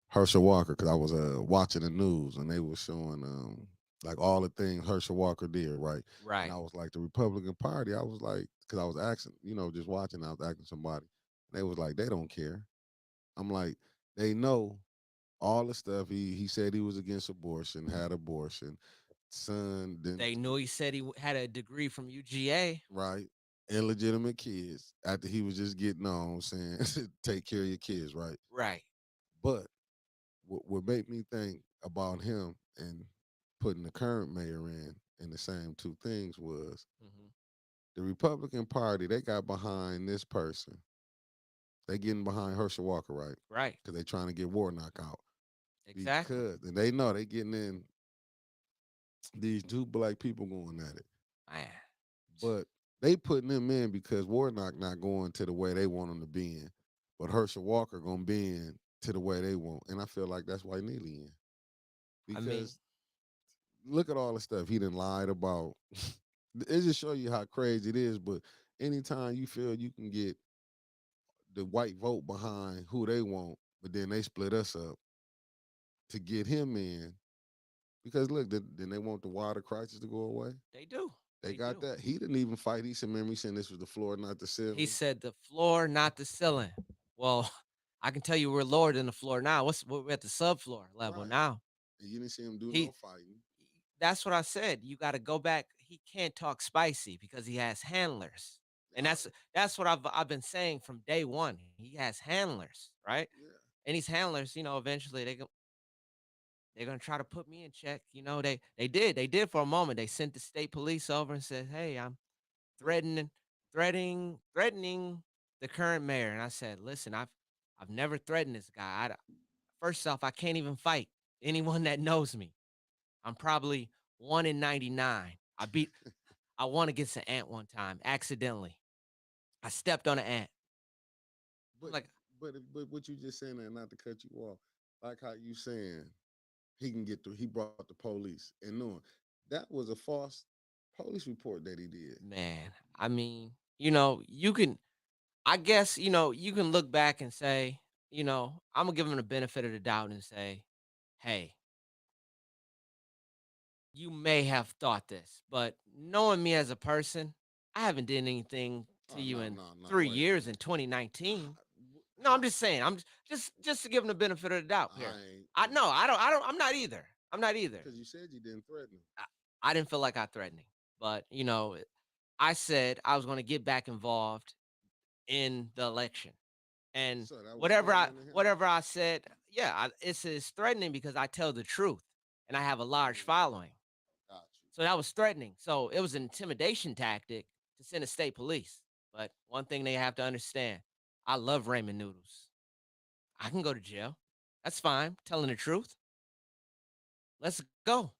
Herschel Walker because I was watching the news and they were showing like all the things Herschel Walker did, right? And Right. I was like the Republican Party. I was like, because I was asking, just watching. I was asking somebody, and they was like, they don't care. I'm like, they know all the stuff. He said he was against abortion, had abortion, son, then They knew he said he had a degree from UGA. right, illegitimate kids after he was just getting on saying take care of your kids, right? Right. But what made me think about him and putting the current mayor in the same two things was Hmm. the Republican Party. They got behind this person. They getting behind Herschel Walker, right? Right. Because they trying to get Warnock out. Exactly. Because and they know they getting in these two black people going at it, Man. but they putting them in because Warnock not going to the way they want him to be in, but Herschel Walker gonna be in to the way they want, and I feel like that's why Neely in I mean, because look at all the stuff he done lied about. It just show you how crazy it is. But anytime you feel you can get the white vote behind who they want, but then they split us up to get him in, because look, then they want the water crisis to go away. they do. They They got do. that. He didn't even fight. He said, remember, he said this was the floor, not the He ceiling. said the floor, not the ceiling. Well, I can tell you we're lower than the floor now. We're at the subfloor level Right. now. And you didn't see him do no He fighting. That's what I said. You got to go back. He can't talk spicy because he has handlers. And Oh, that's what I've been saying from day one. He has handlers, right? yeah. And these handlers, eventually they're gonna try to put me in check. They did for a moment. They sent the state police over and said, "Hey, I'm But threatening the current mayor." And I said, "Listen, I've never threatened this guy. First off, I can't even fight anyone that knows me. I'm probably 1 in 99. I won against an ant one time accidentally. I stepped on an ant. I'm but like, but what you just saying there, not to cut you off, like how you saying he can get through. He brought the police and knowing that was a false police report that he did. man, I mean, you can. I guess you can look back and say, I'm gonna give him the benefit of the doubt and say, hey, you may have thought this, but knowing me as a person, I haven't did anything to Oh you no in no no! three Wait a years minute. in 2019. No, How? I'm just saying. I'm just to give him the benefit of the doubt I here. ain't I no, I'm not either. I'm not either. because you said you didn't threaten him. I didn't feel like I threatened him, but I said I was going to get back involved in the election, and So that was whatever I threatening to him. whatever I said, yeah, it's threatening because I tell the truth, and I have a large Mm, following. got So that was threatening. So it was an intimidation tactic to send a state police. But one thing they have to understand, I love ramen noodles. I can go to jail. That's fine. Telling the truth. Let's go.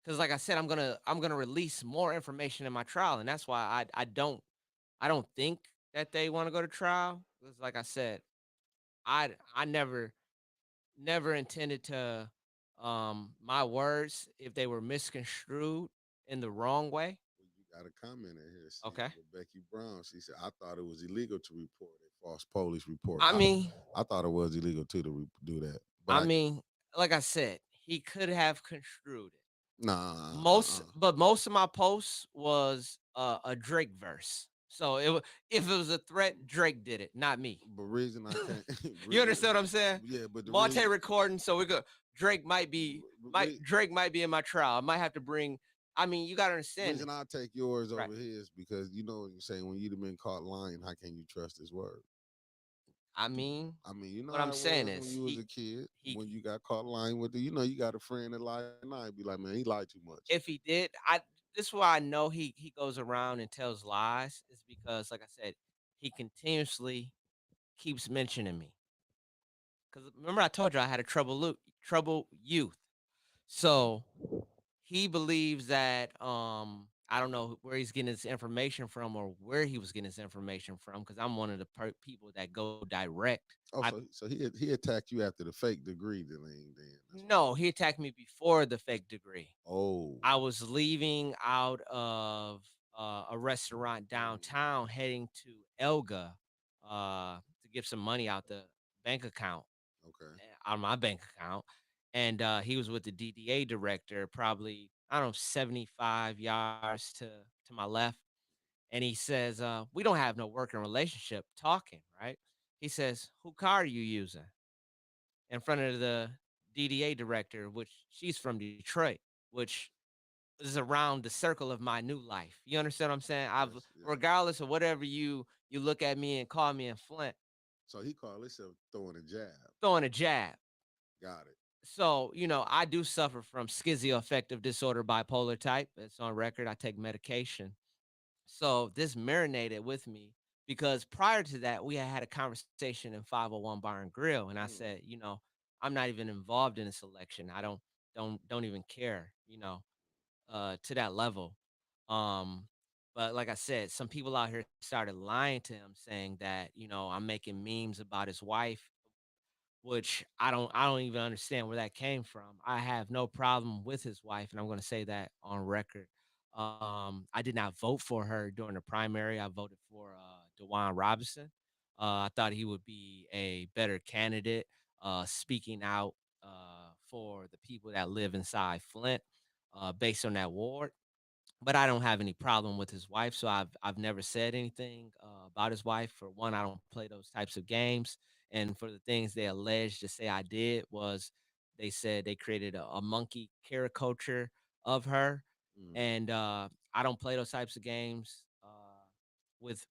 Because like I said, I'm gonna release more information in my trial, and that's why I don't think that they want to go to trial. Because like I said, I never intended to my words if they were misconstrued. in the wrong way. Well, you got a comment in here. See, Okay. with Becky Brown, she said, "I thought it was illegal to report a false police report. I mean, I thought it was illegal too to do that, but I mean, like I said, he could have construed it. nah, Most of my posts was a Drake verse. So if it was a threat, Drake did it, not me. But reason I can't, You understand what I'm saying? yeah, but the Monte reason, recording, so we go. Drake might be but might Drake might be in my trial. I might have to bring. I mean, you gotta understand reason this, I take yours right? over his because you know what you're saying when you've been caught lying, how can you trust his word? I mean, I mean, you know what how I'm it saying was when is you was a kid, he when you got caught lying with the, you know, you got a friend that lied and I be like, man, he lied too much. if he did, I this is why I know he goes around and tells lies is because, like I said, he continuously keeps mentioning me. Because remember, I told you I had a trouble youth. Hmm. So he believes that I don't know where he's getting his information from or where he was getting his information from because I'm one of the people that go direct. Oh, I so he attacked you after the fake degree thing. Then that's what No, he attacked me before the fake degree. Oh, I was leaving out of a restaurant downtown, heading to Elga to get some money out the bank account, okay. out of my bank account, and he was with the DDA director, probably I don't know 75 yards to my left, and he says, "We don't have no working relationship." Talking, right? He says, "Who car are you using?" In front of the DDA director, which she's from Detroit, which is around the circle of my new life. You understand what I'm saying? I've Yes, yes. regardless of whatever you look at me and call me in Flint, So he called himself throwing a jab. throwing a jab. Got it. So, I do suffer from schizoaffective disorder bipolar type. It's on record. I take medication. So this marinated with me because prior to that, we had a conversation in 501 Bar and Grill, and I Mm, said, I'm not even involved in this election. I don't even care, to that level. Um, but like I said, some people out here started lying to him, saying that I'm making memes about his wife, which I don't even understand where that came from. I have no problem with his wife, and I'm going to say that on record. I did not vote for her during the primary. I voted for Dewan Robinson. I thought he would be a better candidate, speaking out for the people that live inside Flint, based on that ward, but I don't have any problem with his wife. So I've never said anything about his wife. For one, I don't play those types of games, and for the things they alleged to say I did was they said they created a monkey caricature of her, mm. and I don't play those types of games with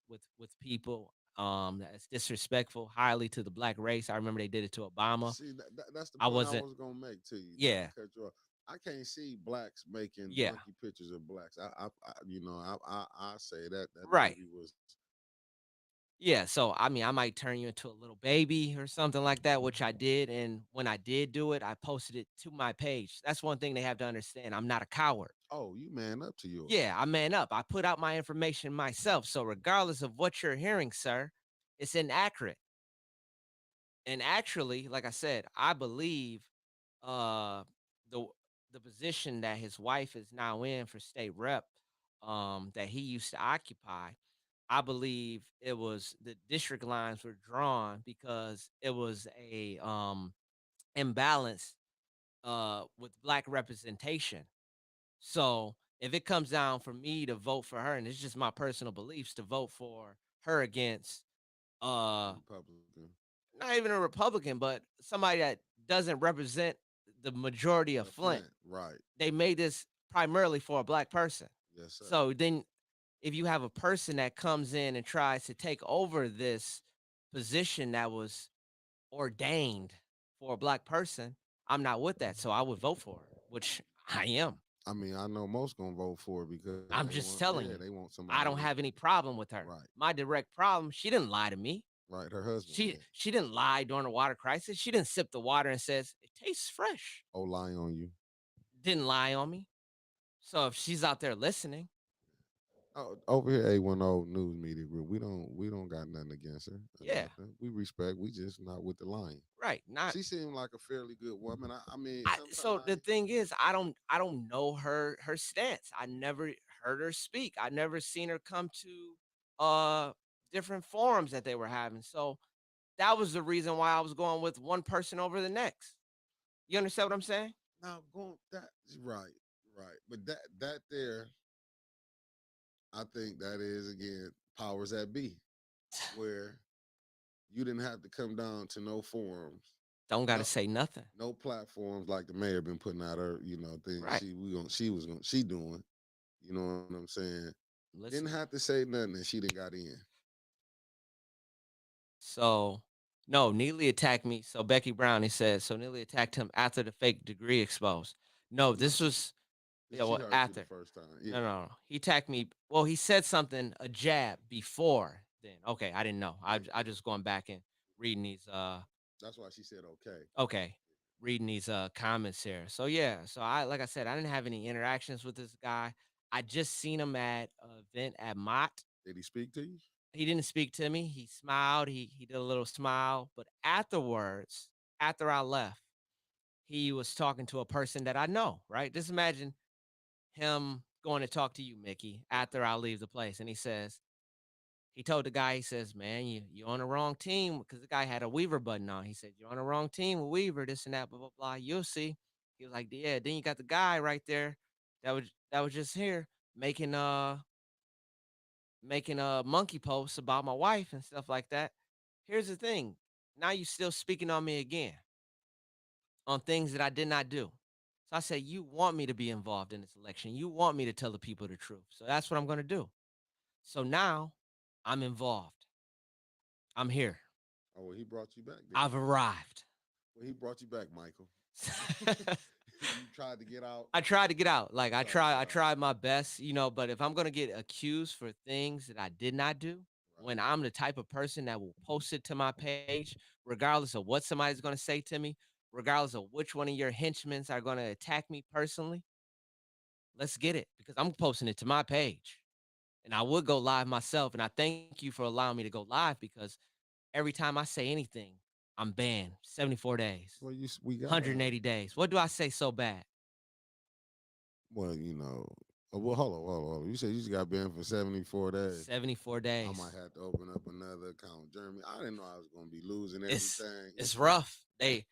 people. That's disrespectful highly to the black race. I remember they did it to Obama. See, that's the I point I wasn't. was gonna make to you. Not to Yeah, cut you off. I can't see blacks making yeah, monkey pictures of blacks. I say that right. lady was. Yeah, so I mean, I might turn you into a little baby or something like that, which I did. And when I did do it, I posted it to my page. That's one thing they have to understand. I'm not a coward. Oh, you man up to yours. Yeah, I man up. I put out my information myself. So regardless of what you're hearing, sir, it's inaccurate. And actually, like I said, I believe uh the the position that his wife is now in for state rep, that he used to occupy, I believe it was the district lines were drawn because it was a imbalance with black representation. So if it comes down for me to vote for her, and it's just my personal beliefs to vote for her against uh Republican. not even a Republican, but somebody that doesn't represent the majority of Flint, Flint, right? they made this primarily for a black person. Yes, sir. So then if you have a person that comes in and tries to take over this position that was ordained for a black person, I'm not with that. So I would vote for her, which I am. I mean, I know most gonna vote for it because they I'm want, just yeah, telling they you. want somebody I don't that, have any problem with her. right, My direct problem, she didn't lie to me. right. Her husband She did. she didn't lie during the water crisis. She didn't sip the water and says it tastes fresh. Oh, lying on you. Didn't lie on me. So if she's out there listening, Oh, over here, A10 News Media Group. We don't got nothing against her or Yeah, nothing. We respect. We just not with the line. right. Not She seemed like a fairly good woman. I mean, so the sometimes thing is, I don't know her stance. I never heard her speak. I never seen her come to different forums that they were having. So that was the reason why I was going with one person over the next. You understand what I'm saying? now going that right, right. But that there, I think that is again powers that be, where you didn't have to come down to no forums, Don't got to no say nothing. no platforms like the mayor been putting out her, things Right. she doing. You know what I'm saying? Didn't Listen. have to say nothing, and she didn't got in. So no, Neely attacked me. So Becky Brown, he said, so Neely attacked him after the fake degree exposed. No, No, this was yeah, she well, heard you the after. first time. No, Yeah, no, no. He attacked me. Well, he said something, a jab before then. Okay, I didn't know. yeah, I yeah. just going back and reading these That's why she said okay. okay, reading these comments here. So yeah, so I like I said, I didn't have any interactions with this guy. I just seen him at an event at Mott. Did he speak to you? He didn't speak to me. He smiled. He did a little smile, but afterwards, after I left, he was talking to a person that I know, right? Just imagine him going to talk to you, Mickey, after I leave the place. And he told the guy, he says, man, you're on the wrong team because the guy had a Weaver button on. He said, you're on the wrong team with Weaver, this and that, blah, blah, blah. You'll see. He was like, yeah, then you got the guy right there that was just here making monkey posts about my wife and stuff like that. Here's the thing. Now you still speaking on me again on things that I did not do. So I said, you want me to be involved in this election. You want me to tell the people the truth. So that's what I'm going to do. So now I'm involved. I'm here. Oh well, he brought you back then. I've arrived. Well, he brought you back, Michael. You tried to get out. I tried to get out. Like Right, I right, tried my best, but if I'm going to get accused for things that I did not do, right. when I'm the type of person that will post it to my page, regardless of what somebody's going to say to me, regardless of which one of your henchmen are going to attack me personally, let's get it because I'm posting it to my page. And I would go live myself. And I thank you for allowing me to go live because every time I say anything, I'm banned 74 days, Well, we got 180 days. What do I say so bad? well, well, hold on. You said you just got banned for 74 days. 74 I might days. have to open up another account, Jeremy. I didn't know I was gonna be losing It's everything. it's rough. They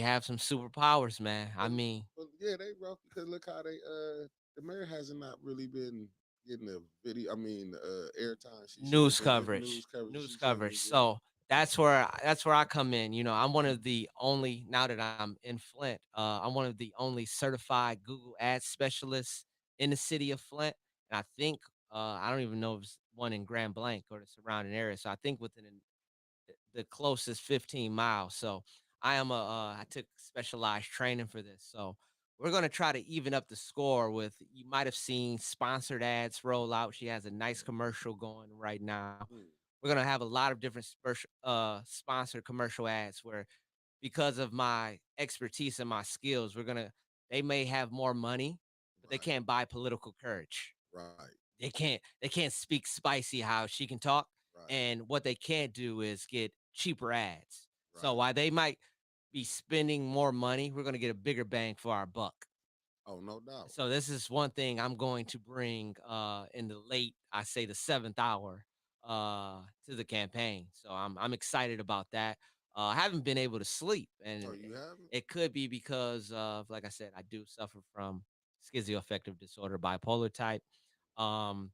have some superpowers, man. I But, mean, but yeah, they rough because look how the mayor hasn't not really been getting the video. I mean, airtime she should have news been getting, news coverage. coverage News she should have coverage. been getting. So that's where I come in. I'm one of the only now that I'm in Flint. I'm one of the only certified Google Ads specialists in the city of Flint, and I think I don't even know if it's one in Grand Blanc or the surrounding area. So I think within the closest 15 miles. So I took specialized training for this. So we're gonna try to even up the score with you might have seen sponsored ads roll out. She has a nice commercial going right now. Mm, We're gonna have a lot of different sponsored commercial ads where because of my expertise and my skills, they may have more money, but they right, can't buy political courage. right, They can't speak spicy how she can talk. right, And what they can't do is get cheaper ads. So right. while they might be spending more money, we're gonna get a bigger bang for our buck. Oh, no doubt. So this is one thing I'm going to bring in the late, I say the seventh hour to the campaign. So I'm excited about that. I haven't been able to sleep, Oh, and you haven't? it could be because of, like I said, I do suffer from schizoaffective disorder, bipolar type. Um,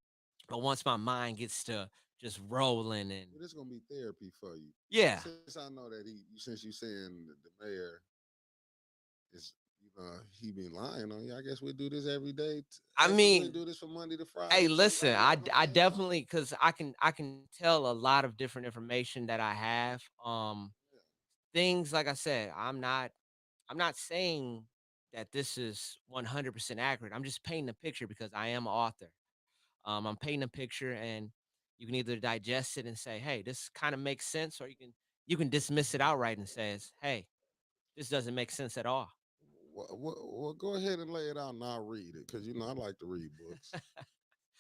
but once my mind gets to just rolling and Well, this gonna be therapy for you. yeah, Since I know that since you saying the mayor is, he been lying on you. I guess we do this every day. I We'll mean, do this from Monday to Friday. hey, Sometime listen, we I have a I bad day. definitely because I can tell a lot of different information that I have. Things like I said, I'm not saying that this is 100% accurate. I'm just painting a picture because I am an author. I'm painting a picture, and you can either digest it and say, "Hey, this kind of makes sense," or you can dismiss it outright and says, "Hey, this doesn't make sense at all." Well, go ahead and lay it out, and I'll read it because I like to read books.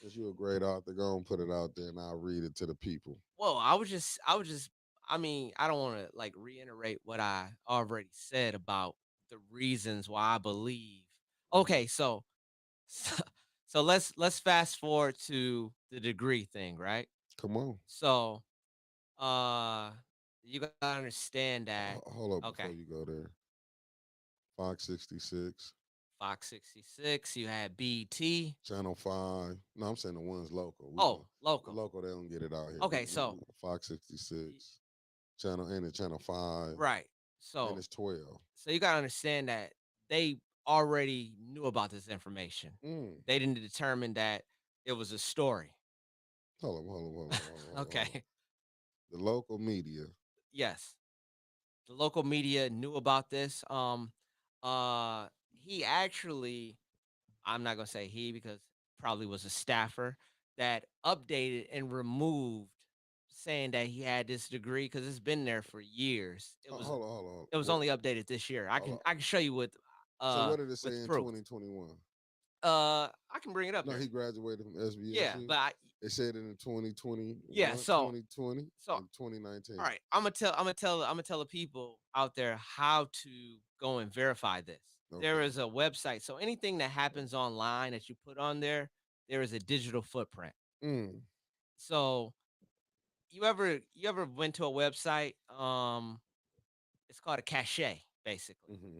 Cause you're a great author. Go and put it out there, and I'll read it to the people. Well, I was just, I mean, I don't want to like reiterate what I already said about the reasons why I believe. Hmm. Okay, so, so let's fast forward to the degree thing, right? Come on. So, uh, you gotta understand that. Hold up Okay, before you go there. Fox 66, Fox 66, you had BT. Channel 5. No, I'm saying the ones local. We Oh, go the local. local. They don't get it out here. Okay, so Fox y- 66, channel and the Channel 5, right. and So it's 12. so you gotta understand that they already knew about this information. Mm. They didn't determine that it was a story. Hold up, hold up, hold up, hold up, hold up, hold up. Okay. The local media. Yes. The local media knew about this. He actually, I'm not gonna say he because probably was a staffer that updated and removed saying that he had this degree because it's been there for years. Hold on, hold on. It was only updated this year. Hold on. I can show you So what did it say in proof. 2021? I can bring it up No, here. he graduated from Yeah, SBSU. but It said it in 2021, yeah, so 2020, so and 2019. all right, I'm gonna tell the people out there how to go and verify this. There Okay. is a website. So anything that happens online that you put on there is a digital footprint. Mm. So you ever went to a website? It's called a cache, basically. Hmm.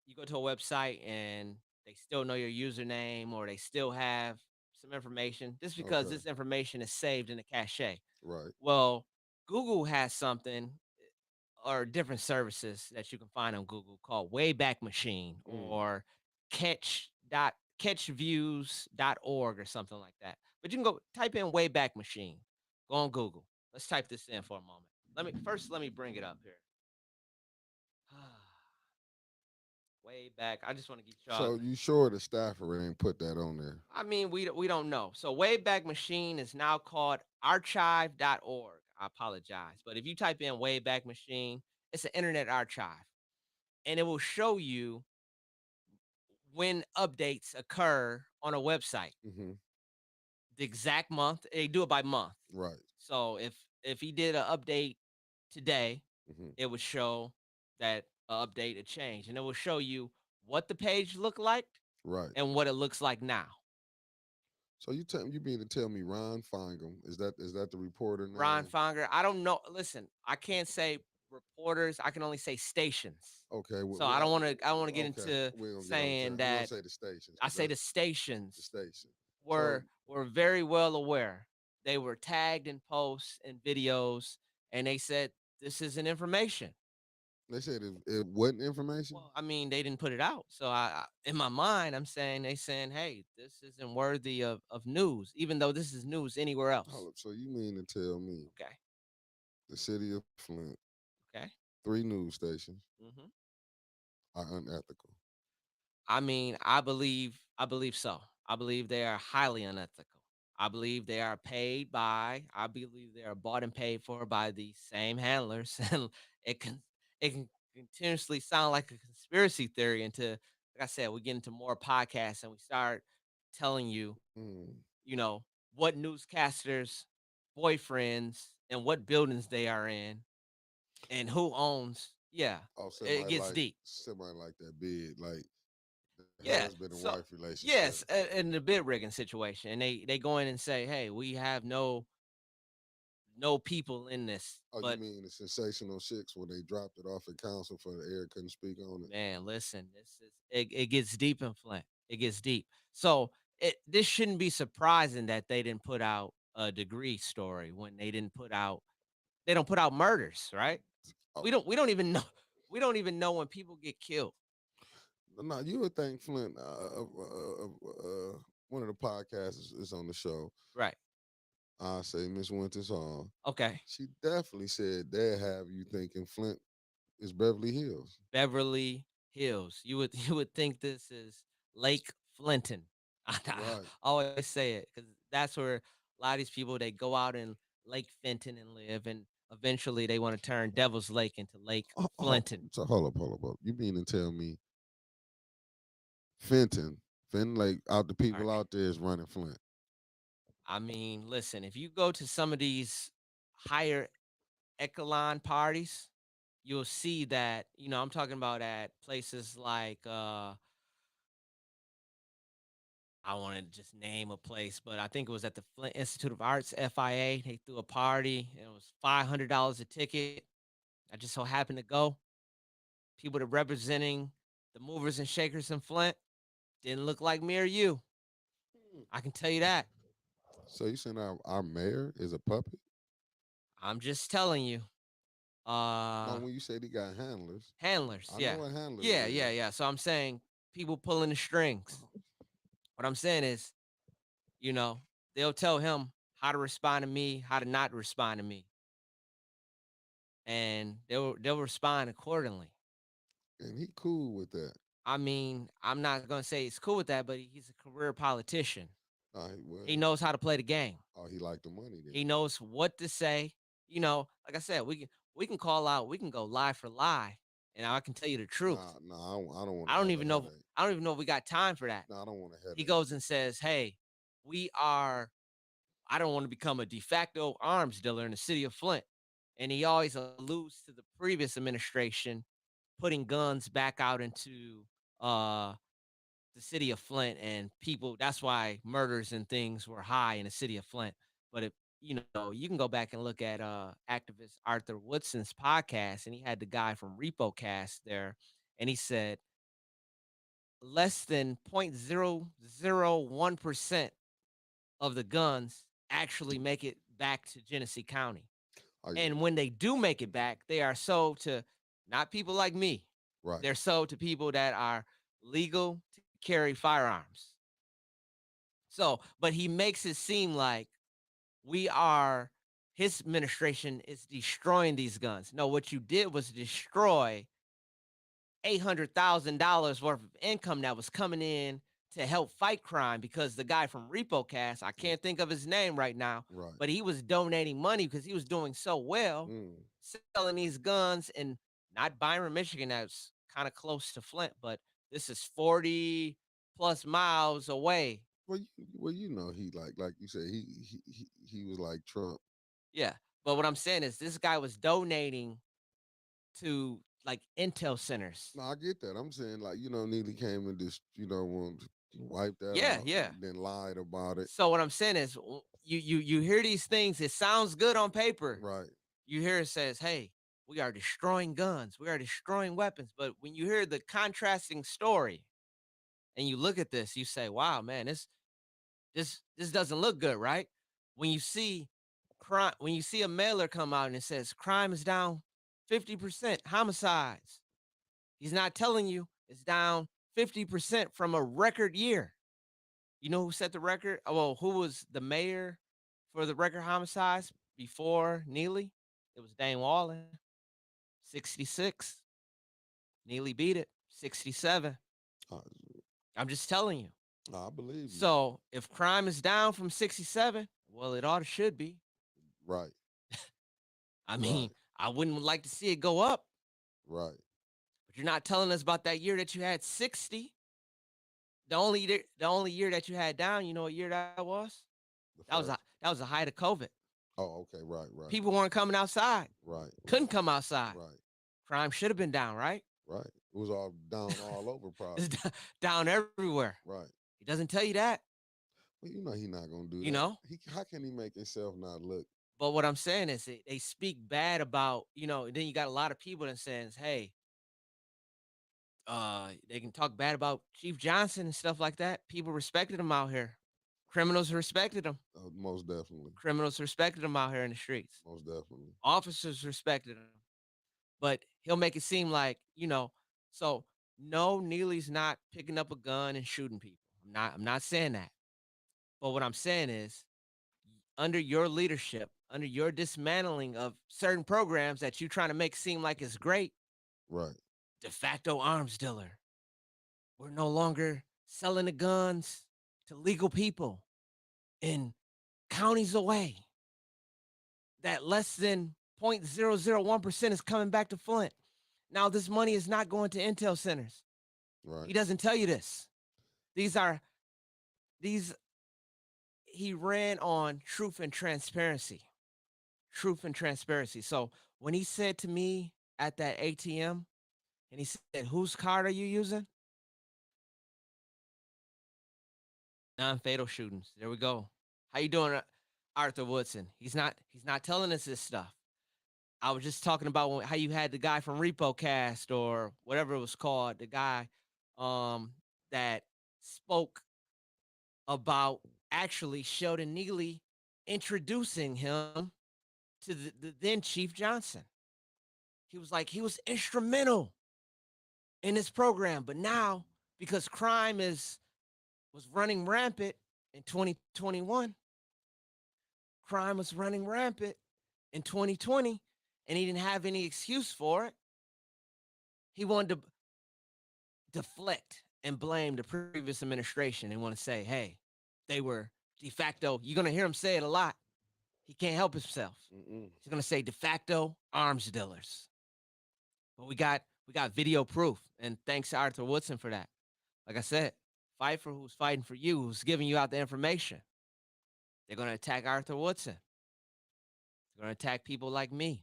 You go to a website and they still know your username or they still have some information. This is because Okay. this information is saved in a cache. Right. Well, Google has something or different services that you can find on Google called Wayback Machine Mm. or catchviews.org or something like that. But you can go type in Wayback Machine. Go on Google. Let's type this in for a moment. Let me bring it up here. Way back. I just want to get y'all. So you sure the staffer ain't put that on there? I mean, we don't know. So Wayback Machine is now called archive.org. I apologize. But if you type in Wayback Machine, it's an internet archive. And it will show you when updates occur on a website. Hmm. The exact month. They do it by month. Right. So if he did an update today, Hmm. it would show that update had changed. And it will show you what the page looked like Right. and what it looks like now. So you mean to tell me Ron Fingam is that the reporter Ron name? Fonger. I don't know. Listen, I can't say reporters. I can only say stations. Okay. So I don't want to get Okay. into We're gonna get on saying time. We're gonna that say the stations I because say that's the the stations station. So were very well aware. They were tagged in posts and videos, and they said this isn't information. they said it wasn't information. Well, I mean, they didn't put it out. So in my mind, I'm saying they saying, hey, this isn't worthy of news, even though this is news anywhere else. Hold up. So you mean to tell me Okay. the city of Flint, Okay. 3 news stations Hmm. are unethical? I believe so. I believe they are highly unethical. I believe they are paid by. I believe they are bought and paid for by the same handlers, and it can it can continuously sound like a conspiracy theory. Until, like I said, we get into more podcasts and we start telling you, Mm. you know, what newscasters' boyfriends and what buildings they are in and who owns. Yeah, Oh, it gets deep. somebody like that big, like the Yeah. husband and So wife relationship. yes, in the bid rigging situation, and they go in and say, "Hey, we have no people in this." Oh, you But mean the sensational chicks when they dropped it off at council for the air couldn't speak on it? man, listen, it gets deep in Flint. It gets deep. So this shouldn't be surprising that they didn't put out a degree story when they don't put out murders, right? Oh, We don't even know we don't even know when people get killed. no, you would think Flint, one of the podcasts is on the show. Right. I say Miss Winters Hall. Okay. She definitely said they have you thinking Flint is Beverly Hills. Beverly Hills. You would think this is Lake Flinton. I Right. always say it because that's where a lot of these people they go out in Lake Fenton and live, and eventually they want to turn Devil's Lake into Lake Flinton. So hold up. You mean to tell me Fenton? Finn Lake out the All people right. out there is running Flint. I mean, listen, if you go to some of these higher echelon parties, you'll see that, I'm talking about at places like I want to just name a place, but I think it was at the Flint Institute of Arts, FIA. They threw a party and it was $500 a ticket. I just so happened to go. People that representing the movers and shakers in Flint didn't look like me or you. I can tell you that. So you saying our mayor is a puppet? I'm just telling you. No, Uh when you said he got handlers, Handlers, I know yeah. what handlers Yeah, yeah, is. yeah. So I'm saying people pulling the strings. What I'm saying is, you know, they'll tell him how to respond to me, how to not respond to me, and they'll respond accordingly. And he cool with that. I mean, I'm not gonna say he's cool with that, but he's a career politician. Well, He knows how to play the game. oh, he liked the money then. He knows what to say. Like I said, we can call out, we can go lie for lie, and I can tell you the truth. Nah, I don't want I to don't have even a know. headache. I don't even know if we got time for that. No, I don't want a He headache. goes and says, "Hey, we are. I don't want to become a de facto arms dealer in the city of Flint." And he always alludes to the previous administration putting guns back out into uh, the city of Flint and people. That's why murders and things were high in the city of Flint. But if you can go back and look at activist Arthur Woodson's podcast, and he had the guy from RepoCast there, and he said less than 0.001% of the guns actually make it back to Genesee County. Oh yeah, And when they do make it back, they are sold to not people like me. right. They're sold to people that are legal to carry firearms. So, but he makes it seem like we are, his administration is destroying these guns. No, what you did was destroy $800,000 worth of income that was coming in to help fight crime because the guy from RepoCast, I Mm, can't think of his name right now, right. but he was donating money because he was doing so well Mm. selling these guns in not Byron, Michigan, that's kind of close to Flint, but this is 40 plus miles away. Well, you know, he like you said, he was like Trump. Yeah. But what I'm saying is this guy was donating to like intel centers. No, I get that. I'm saying like Neely came and just want to wipe that Yeah, out, yeah. then lied about it. So what I'm saying is you hear these things, it sounds good on paper. Right, You hear it says, "Hey, we are destroying guns, we are destroying weapons." But when you hear the contrasting story and you look at this, you say, "Wow, man, this doesn't look good, right?" When you see crime, when you see a mailer come out and it says crime is down 50%, homicides, he's not telling you it's down 50% from a record year. You know who set the record? Well, who was the mayor for the record homicides before Neely? It was Dane Wallen, 66. Neely beat it, 67. uh, I'm just telling you. I believe you. So if crime is down from 67, well, it ought to should be. Right, I right, mean, I wouldn't like to see it go up, right. but you're not telling us about that year that you had 60. The only year that you had down, you know what year that was? The That first. was the height of COVID. Oh, okay. Right, right, People weren't coming outside, right, couldn't come outside. right, Crime should have been down, right? right. It was all down all over, It's probably. down everywhere. Right. He doesn't tell you that, Well, you know he not gonna do you that. know. How can he make himself not look But what I'm saying is they speak bad about, then you got a lot of people that says, hey, they can talk bad about Chief Johnson and stuff like that. People respected him out here. Criminals respected him. most definitely, Criminals respected him out here in the streets. most definitely. Officers respected him. But he'll make it seem like, so no, Neely's not picking up a gun and shooting people. I'm not saying that. But what I'm saying is under your leadership, under your dismantling of certain programs that you're trying to make seem like it's great, Right, de facto arms dealer. We're no longer selling the guns to legal people in counties away. That less than 0.001% is coming back to Flint. Now, this money is not going to intel centers. right. He doesn't tell you this. These are these he ran on truth and transparency. Truth and transparency. So when he said to me at that ATM and he said, "Whose card are you using?" Non-fatal shootings. There we go. How you doing, Arthur Woodson? He's not telling us this stuff. I was just talking about how you had the guy from Repo Cast or whatever it was called, the guy um, that spoke about actually Sheldon Neely introducing him to the then Chief Johnson. He was instrumental in this program, but now because crime is was running rampant in 2021, crime was running rampant in 2020, and he didn't have any excuse for it. He wanted to deflect and blame the previous administration and want to say, hey, they were de facto. You're going to hear him say it a lot. He can't help himself. Mm-mm. He's going to say de facto arms dealers. But we got video proof, and thanks to Arthur Woodson for that. Like I said, fight for who's fighting for you, who's giving you out the information. They're going to attack Arthur Woodson. They're going to attack people like me.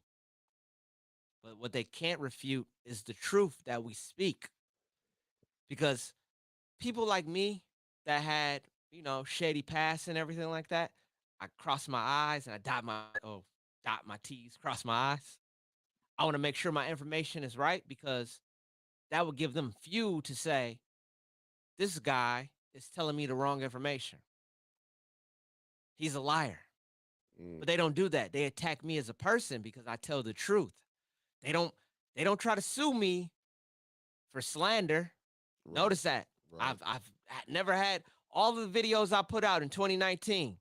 But what they can't refute is the truth that we speak. Because people like me that had, shady past and everything like that, I cross my I's and I dot my T's, cross my I's. I want to make sure my information is right because that would give them fuel to say, this guy is telling me the wrong information. He's a liar. Mm. But they don't do that. They attack me as a person because I tell the truth. They don't they don't try to sue me for slander. Right. Notice that. Right. I've never had all the videos I put out in 2019.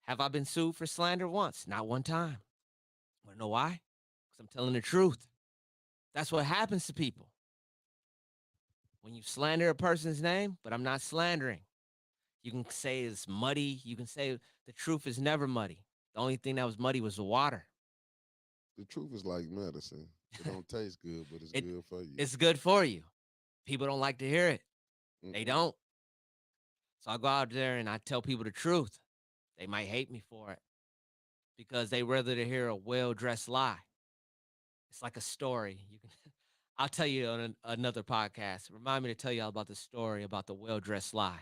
Have I been sued for slander once? Not one time. Want to know why? Because I'm telling the truth. That's what happens to people when you slander a person's name, but I'm not slandering. You can say it's muddy. You can say the truth is never muddy. The only thing that was muddy was the water. The truth is like medicine. It don't taste good, but it's it good for you. it's good for you. People don't like to hear it. They Mm-mm. don't. So I go out there and I tell people the truth. They might hate me for it because they rather to hear a well dressed lie. It's like a story. You can I'll tell you on another podcast. Remind me to tell y'all about the story about the well dressed lie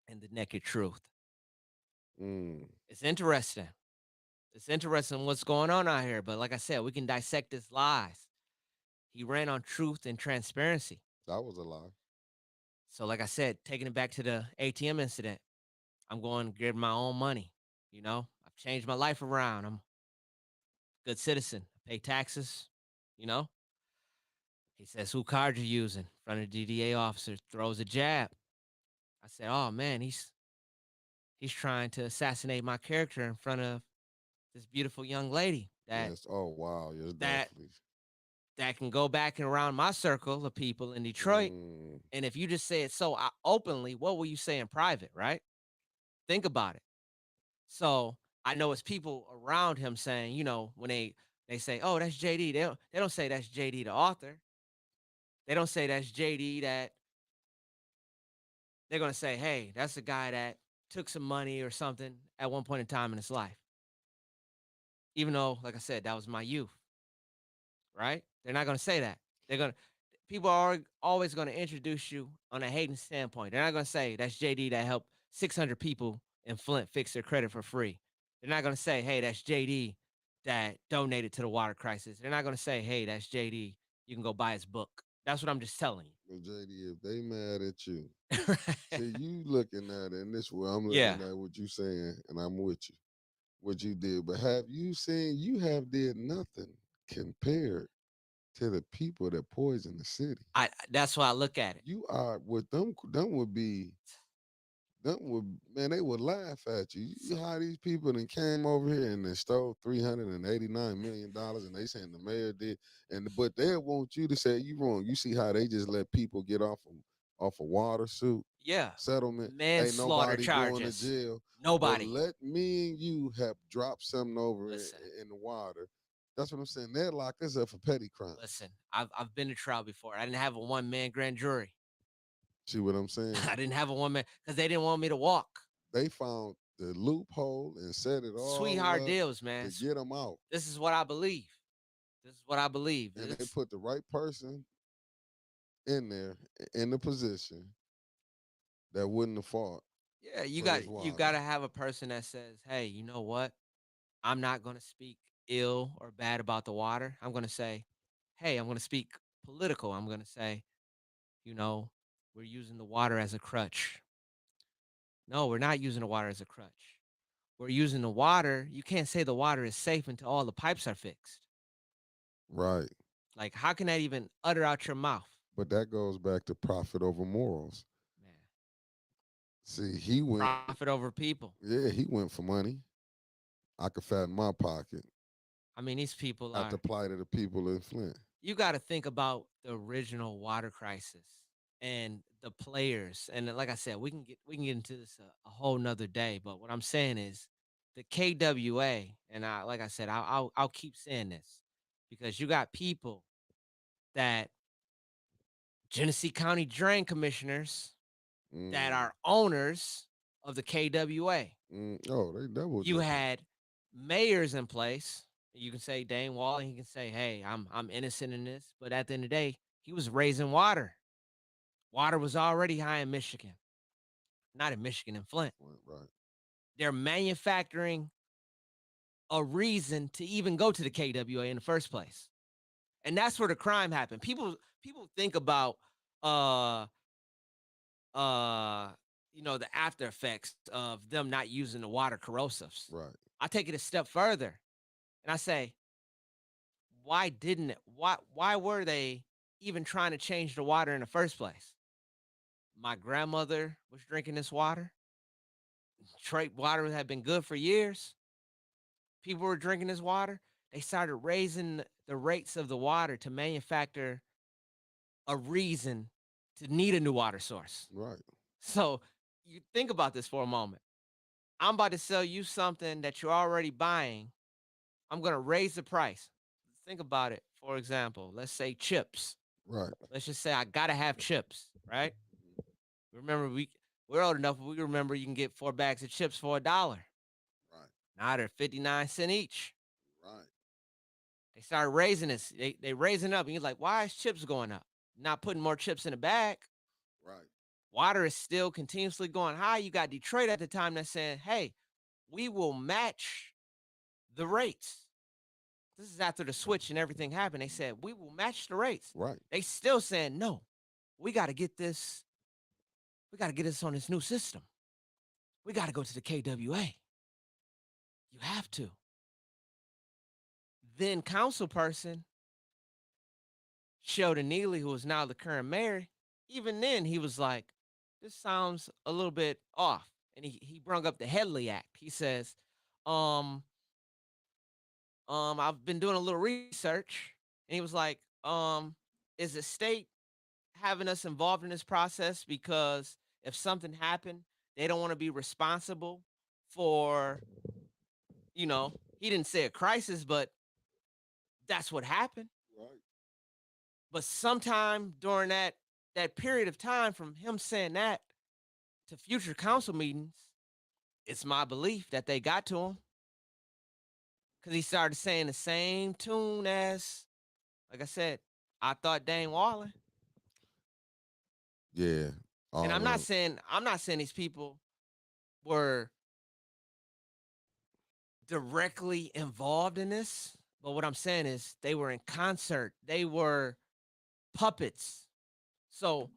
and the naked truth. Mm. It's interesting. It's interesting what's going on out here. But like I said, we can dissect his lies. He ran on truth and transparency. That was a lie. So, like I said, taking it back to the ATM incident, I'm going to get my own money. I've changed my life around. I'm a good citizen. I pay taxes. You know, he says, "Who card you using?" In front of the DDA officer throws a jab. I said, "Oh man, he's trying to assassinate my character in front of this beautiful young lady Yes. Oh wow. Yes, that definitely. that can go back and around my circle of people in Detroit. Mm. And if you just say it so openly, what will you say in private, right? Think about it. So I know it's people around him saying, when they say, "Oh, that's JD," they don't say that's JD the author. They don't say that's JD that they're gonna say, "Hey, that's the guy that took some money or something at one point in time in his life." Even though, like I said, that was my youth, right? They're not gonna say that. They're gonna People are always gonna introduce you on a hating standpoint. They're not gonna say that's JD that helped 600 people in Flint fix their credit for free. They're not gonna say, "Hey, that's JD that donated to the water crisis." They're not gonna say, "Hey, that's JD. You can go buy his book." That's what I'm just telling But JD, if they mad at you, you. see you looking at it in this way, I'm Yeah. looking at what you saying, and I'm with you. What you did, but have you seen? You have did nothing compared to the people that poison the city. That's why I look at it. You are with them. Them would be. Them would man. They would laugh at you. You So how these people then came over here and they stole $389 million, and they saying the mayor did, and but they want you to say you wrong. You see how they just let people get off a water suit yeah. settlement. Ain't Manslaughter nobody going to charges. jail. But Nobody. let me and you have dropped something over Listen. in the water. That's what I'm saying. They lock us up for petty crimes. Listen. I've been to trial before. I didn't have a one man grand jury. See what I'm saying? I didn't have a woman because they didn't want me to walk. They found the loophole and set it Sweetheart all up deals, man. to get them out. This is what I believe. This is what I believe. And they This, put the right person in there in the position that wouldn't have fought yeah, for this you water. got to have a person that says, "Hey, you know what? I'm not going to speak ill or bad about the water. I'm going to say, hey, I'm going to speak political. I'm going to say, you know, we're using the water as a crutch. No, we're not using the water as a crutch. We're using the water. You can't say the water is safe until all the pipes are fixed. Right. Like, how can that even utter out your mouth? But that goes back to profit over morals. Man, See, he went, profit over people. yeah, he went for money. I could fatten my pocket I mean, these people at the are, plight of the people in Flint. you got to think about the original water crisis and the players. And like I said, we can get into this a whole nother day. But what I'm saying is the KWA, and I like I said, I'll keep saying this because you got people that Genesee County drain commissioners that Mm, are owners of the KWA. oh, they double You dipping. had mayors in place. You can say Dane Wall, and he can say, "Hey, I'm innocent in this," but at the end of the day, he was raising water. Water was already high in Michigan, not in Michigan, in Flint. Right. They're manufacturing a reason to even go to the KWA in the first place, and that's where the crime happened. People think about uh uh the after effects of them not using the water corrosives. Right. I take it a step further, and I say, why were they even trying to change the water in the first place? My grandmother was drinking this water. Detroit water had been good for years. People were drinking this water. They started raising the rates of the water to manufacture a reason to need a new water source. Right. So you think about this for a moment. I'm about to sell you something that you're already buying. I'm going to raise the price. Think about it. For example, let's say chips. Right. Let's just say I gotta have chips, right? Remember, we're old enough. We remember you can get 4 bags of chips for $1. Right. Now they're 59 cents each. Right. They started raising this. They raising up, and you're like, why is chips going up? Not putting more chips in the bag. Right. Water is still continuously going high. You got Detroit at the time that's saying, hey, we will match the rates. This is after the switch and everything happened. They said, we will match the rates. Right. They still saying, no, we got to get this. We got to get this on this new system. We got to go to the KWA. You have to. Then council person Sheldon Neely, who is now the current mayor, even then he was like, this sounds a little bit off. And he brung up the Headley Act. He says, um, I've been doing a little research. And he was like, is the state having us involved in this process because if something happened, they don't want to be responsible for, he didn't say a crisis, but that's what happened. Right. But sometime during that period of time from him saying that to future council meetings, it's my belief that they got to him because he started saying the same tune as, like I said, I thought Dane Wallen. Yeah. And All I'm not saying these people were directly involved in this, but what I'm saying is they were in concert. They were puppets. So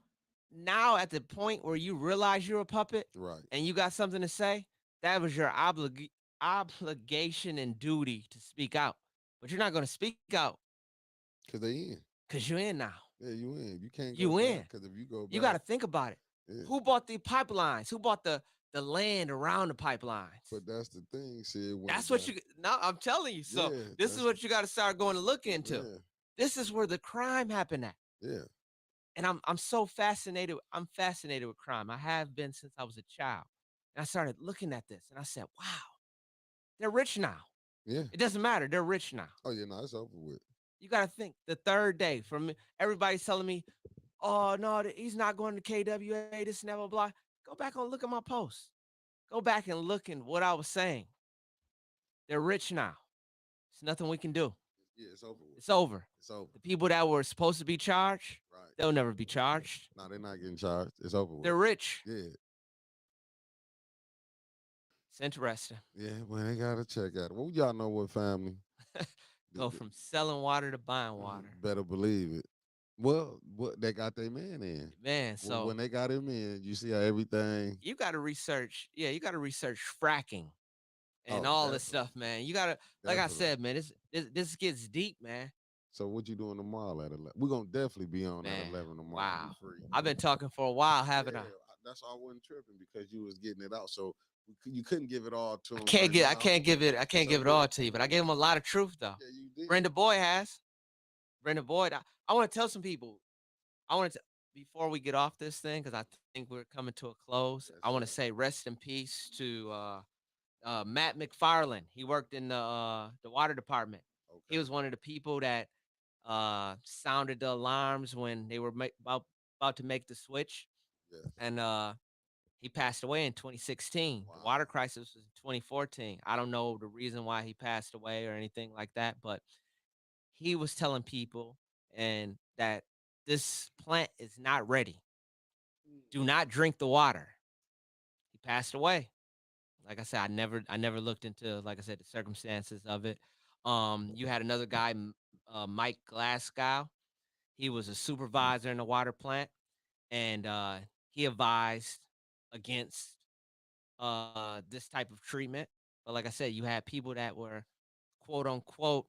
now at the point where you realize you're a puppet right. and you got something to say, that was your obligation and duty to speak out. But you're not going to speak out Cause they in. because you're in now. Yeah, you in. You can't go You back. in. Cause if you go You got back, to think about it. yeah. Who bought the pipelines? Who bought the land around the pipelines? But that's the thing. See, it went That's what back. you now I'm telling you. So Yeah. this is That's what you got to start going to look into. yeah. This is where the crime happened at. Yeah. And I'm so fascinated. I'm fascinated with crime. I have been since I was a child. And I started looking at this and I said, wow, they're rich now. Yeah. It doesn't matter. They're rich now. Oh yeah. No, it's over with. You got to think the third day from everybody's telling me, oh no, he's not going to KWA, this and that, blah, blah. Go back and look at my post. Go back and look at what I was saying. They're rich now. There's nothing we can do. Yeah, it's over with. It's over. It's over. The people that were supposed to be charged, Right. they'll never be charged. No, they're not getting charged. It's over with. They're rich. Yeah. It's interesting. Yeah, well, they got to check out. Well, y'all know what family. Go from selling water to buying water. Better believe it. Well, what they got their man in. Man, Well, so when they got him in, you see how everything. you got to research. Yeah, you got to research fracking and Oh, all this definitely, stuff, man. You got to, like I definitely. said, man, this gets deep, man. So what you doing tomorrow at 11? We're gonna definitely be on at Man, 11 tomorrow. You wow. free? I've been talking for a while, haven't Yeah, I? that's why I wasn't tripping because you was getting it out. So you couldn't give it all to I him can't right get, I now. can't give it, I can't So give it all to you, but I gave him a lot of truth though. yeah, you did. Brenda Boyd has. Brenda Boyd. I want to tell some people. I want to before we get off this thing because I think we're coming to a close. Yes, I want to sir. say rest in peace to Matt McFarland. He worked in the water department. He Okay. was one of the people that sounded the alarms when they were about to make the switch, Yes. and he passed away in 2016. The Wow. water crisis was in 2014. I don't know the reason why he passed away or anything like that, but he was telling people and that this plant is not ready. Do not drink the water. He passed away. Like I said, I never looked into, like I said, the circumstances of it. You had another guy, Mike Glasgow. He was a supervisor in the water plant, and he advised against this type of treatment. But like I said, you had people that were quote unquote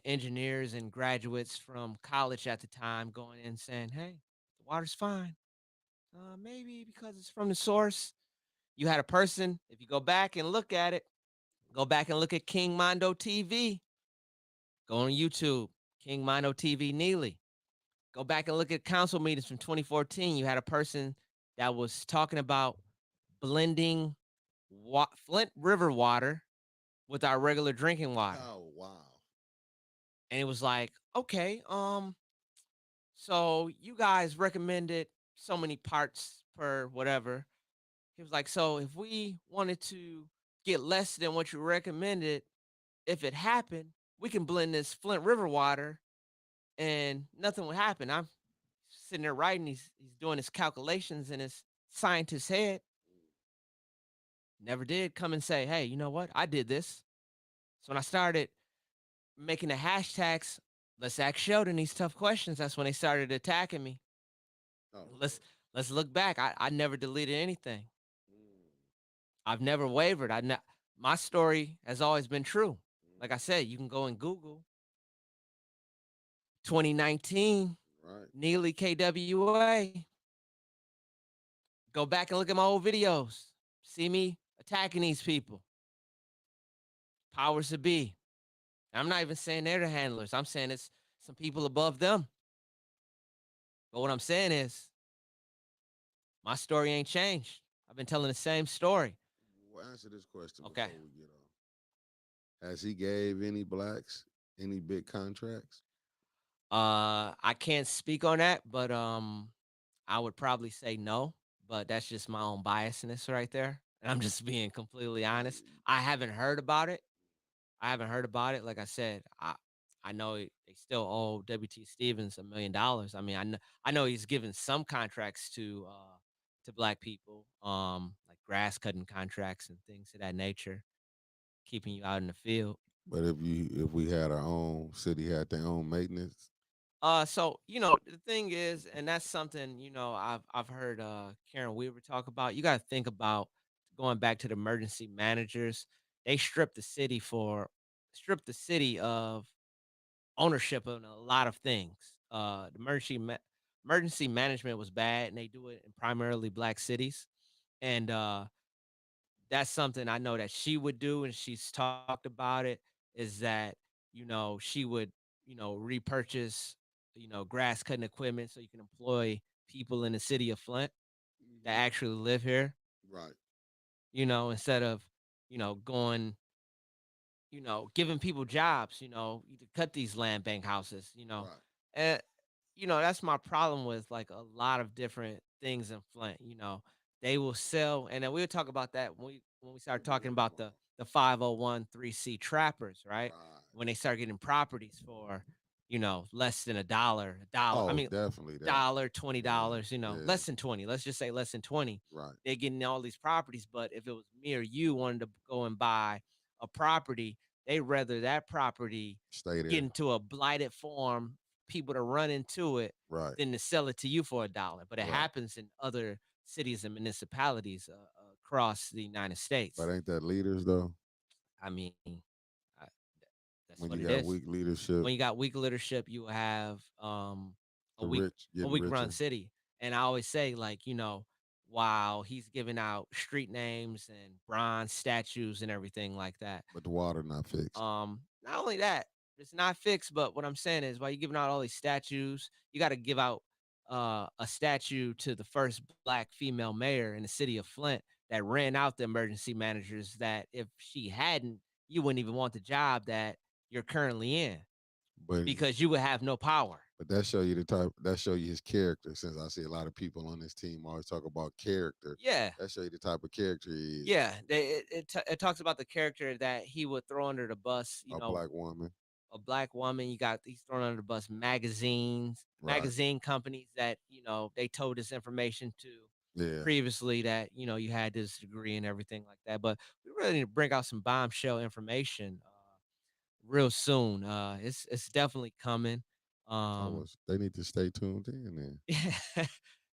engineers and graduates from college at the time going in saying, "Hey, the water's fine. Maybe because it's from the source." You had a person, if you go back and look at it, go back and look at King Mondo TV. Go on YouTube, King Mondo TV Neely. Go back and look at council meetings from 2014. You had a person that was talking about blending Flint River water with our regular drinking water. Oh wow. And it was like, okay, so you guys recommended so many parts per whatever. He was like, so if we wanted to get less than what you recommended, if it happened, we can blend this Flint River water and nothing would happen. I'm sitting there writing, he's doing his calculations in his scientist's head. Never did come and say, hey, you know what? I did this. So when I started making the hashtags, let's ask Sheldon these tough questions, that's when they started attacking me. Oh Let's Lord. let's look back. I never deleted anything. Mm, I've never wavered. My story has always been true. Like I mhm. said, you can go and Google 2019 Right. Neely KWA. Go back and look at my old videos. See me attacking these people. Powers to be. I'm not even saying they're the handlers. I'm saying it's some people above them. But what I'm saying is, my story ain't changed. I've been telling the same story. Well, answer this question Okay. before we get off. Has he gave any blacks any big contracts? I can't speak on that, but I would probably say no. But that's just my own biasness right there. And I'm just being completely honest. I haven't heard about it. I haven't heard about it. Like I said, I know they still owe WT Stevens $1 million. I mean, I know he's given some contracts to black people, like grass cutting contracts and things of that nature, keeping you out in the field. But if we had our own city had their own maintenance, So the thing is, and that's something I've heard Karen Weaver talk about. You got to think about going back to the emergency managers. They stripped the city of ownership on a lot of things. The emergency management was bad, and they do it in primarily black cities. And that's something I know that she would do, and she's talked about it. Is that she would repurchase grass cutting equipment so you can employ people in the city of Flint that hmm actually live here. right, Instead of going giving people jobs. To cut these land bank houses. right, that's my problem with like a lot of different things in Flint. They will sell, and then we'll talk about that when we start It'll be talking Mhm. here about the tomorrow. the 501(c) trappers, right? Right. When they start getting properties for less than a dollar. I Oh, mean, definitely that. dollar, Yeah. $20, Yeah. less than 20. Let's just say less than 20. Right. They're getting all these properties, but if it was me or you wanted to go and buy a property, they rather that property Stay get there. into a blighted form, people to run into it, Right. than to sell it to you for a dollar. But it Right. happens in other cities and municipalities across the United But States. ain't that leaders though? I mean, I, that's When what you it got is. weak leadership, When you got weak leadership, you have a the weak rich a getting weak run richer, city. And I always say, like, while he's giving out street names and bronze statues and everything like that, but the water not fixed. not only that, it's not fixed, but what I'm saying is while you're giving out all these statues, you got to give out a statue to the first black female mayor in the city of Flint that ran out the emergency managers. That if she hadn't, you wouldn't even want the job that you're currently in But because you would have no power. that show you the type. That show you his character. Since I see a lot of people on this team always talk about character, Yeah. that show you the type of character he is. Yeah, it talks about the character that he would throw under the bus. A black woman. A black woman. He's thrown under the bus Right. magazine companies that they told this information to Yeah. previously that you had this degree and everything like that. But we really need to bring out some bombshell information real soon. It's definitely coming. I Um, was. They need to stay tuned in. Then.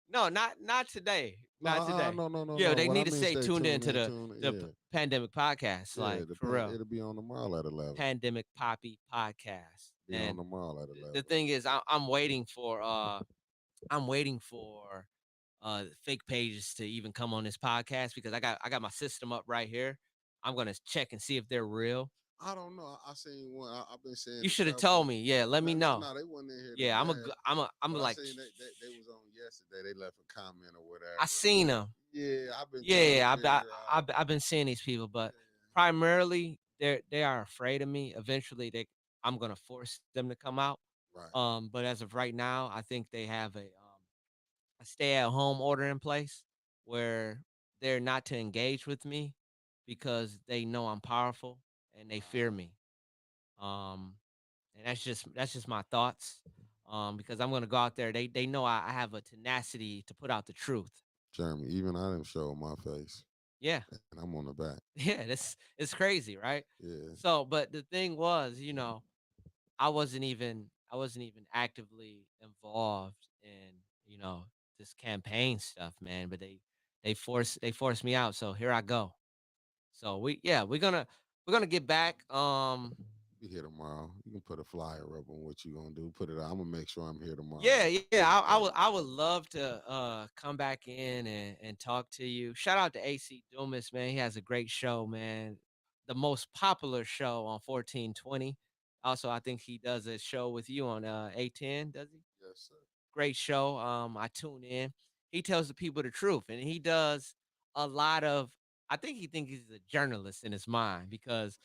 no, not today, No. not today. No. No. No. Yeah, No. they What I need to mean, stay stay tuned in tuned to in. the Tune. the Yeah. pandemic podcast, Yeah. like for real. It'll be on tomorrow at 11. Pandemic PAPI podcast. Be on And tomorrow at the 11. thing is, I'm waiting for fake pages to even come on this podcast because I got my system up right here. I'm gonna check and see if they're real. I don't know. I seen one. I've been saying You it should have several. told me. Yeah, let me No, no, know. no. They wasn't in here Yeah, today. I'm But I like, seen they was on yesterday. They left a comment or I whatever. seen them. Yeah, I've been trying to Yeah, figure out. I've been seeing these people, but Yeah, primarily they are afraid of me. Eventually, I'm gonna force them to come out. right. But as of right now, I think they have a stay at home order in place where they're not to engage with me because they know I'm powerful and they fear Uh, me. Um, and that's just my thoughts. Because I'm gonna go out there. They know I have a tenacity to put out the truth. Jeremy, even I didn't show my face, Yeah, and I'm on the back. yeah, this it's crazy, right? Yeah, So, but the thing was, I wasn't even actively involved in this campaign stuff, man. But they forced me out, so here I go. So we're gonna get back. be here tomorrow. You can put a flyer up on what you gonna do. Put it out. I'm gonna make sure I'm here tomorrow. Yeah, I would love to come back in and talk to you. Shout out to AC Dumas, man. He has a great show, man. The most popular show on 1420. Also, I think he does a show with you on A10, does he? Yes, sir. Great show. I tune in. He tells the people the truth, and he does a lot of. I think he thinks he's a journalist in his mind because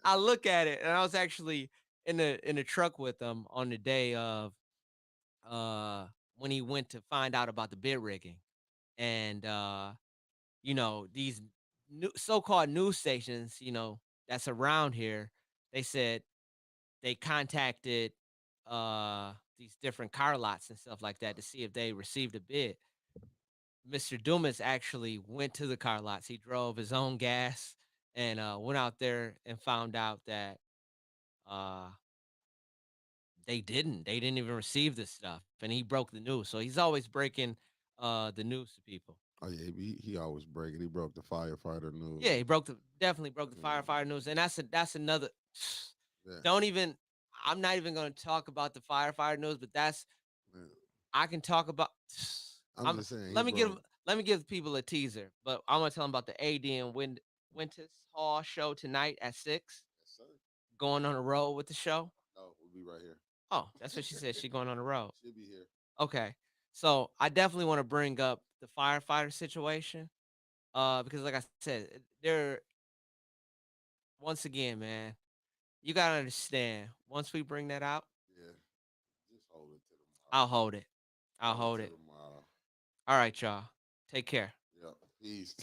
I look at it, and I was actually in the truck with him on the day of uh when he went to find out about the bid rigging, and these so-called news stations, that's around here. They said they contacted these different car lots and stuff like that to see if they received a bid. Mr. Dumas actually went to the car lots. He drove his own gas and went out there and found out that uh, they didn't even receive this stuff, and he broke the news. So he's always breaking the news to people. Oh yeah, he always break it. He broke the firefighter news. Yeah, he definitely broke the Yeah, firefighter news, and that's another. yeah, Don't even. I'm not even going to talk about the firefighter news, but yeah. I can talk about. I'm I'm just saying he let me give broke. let me give people a teaser, but I'm gonna tell them about the AD and Winters Hall show tonight at 6. Yes, sir. Going on the road with the show. No, we'll be right here. Oh, that's what she said. She going on the road. She'll be here. Okay, so I definitely want to bring up the firefighter situation. Because like I said, they're once again, man. You gotta understand. Once we bring that out, Yeah, just hold it to tomorrow. I'll hold it. I'll Hold it hold to it. tomorrow. All right, y'all. Take care. Yep. Peace.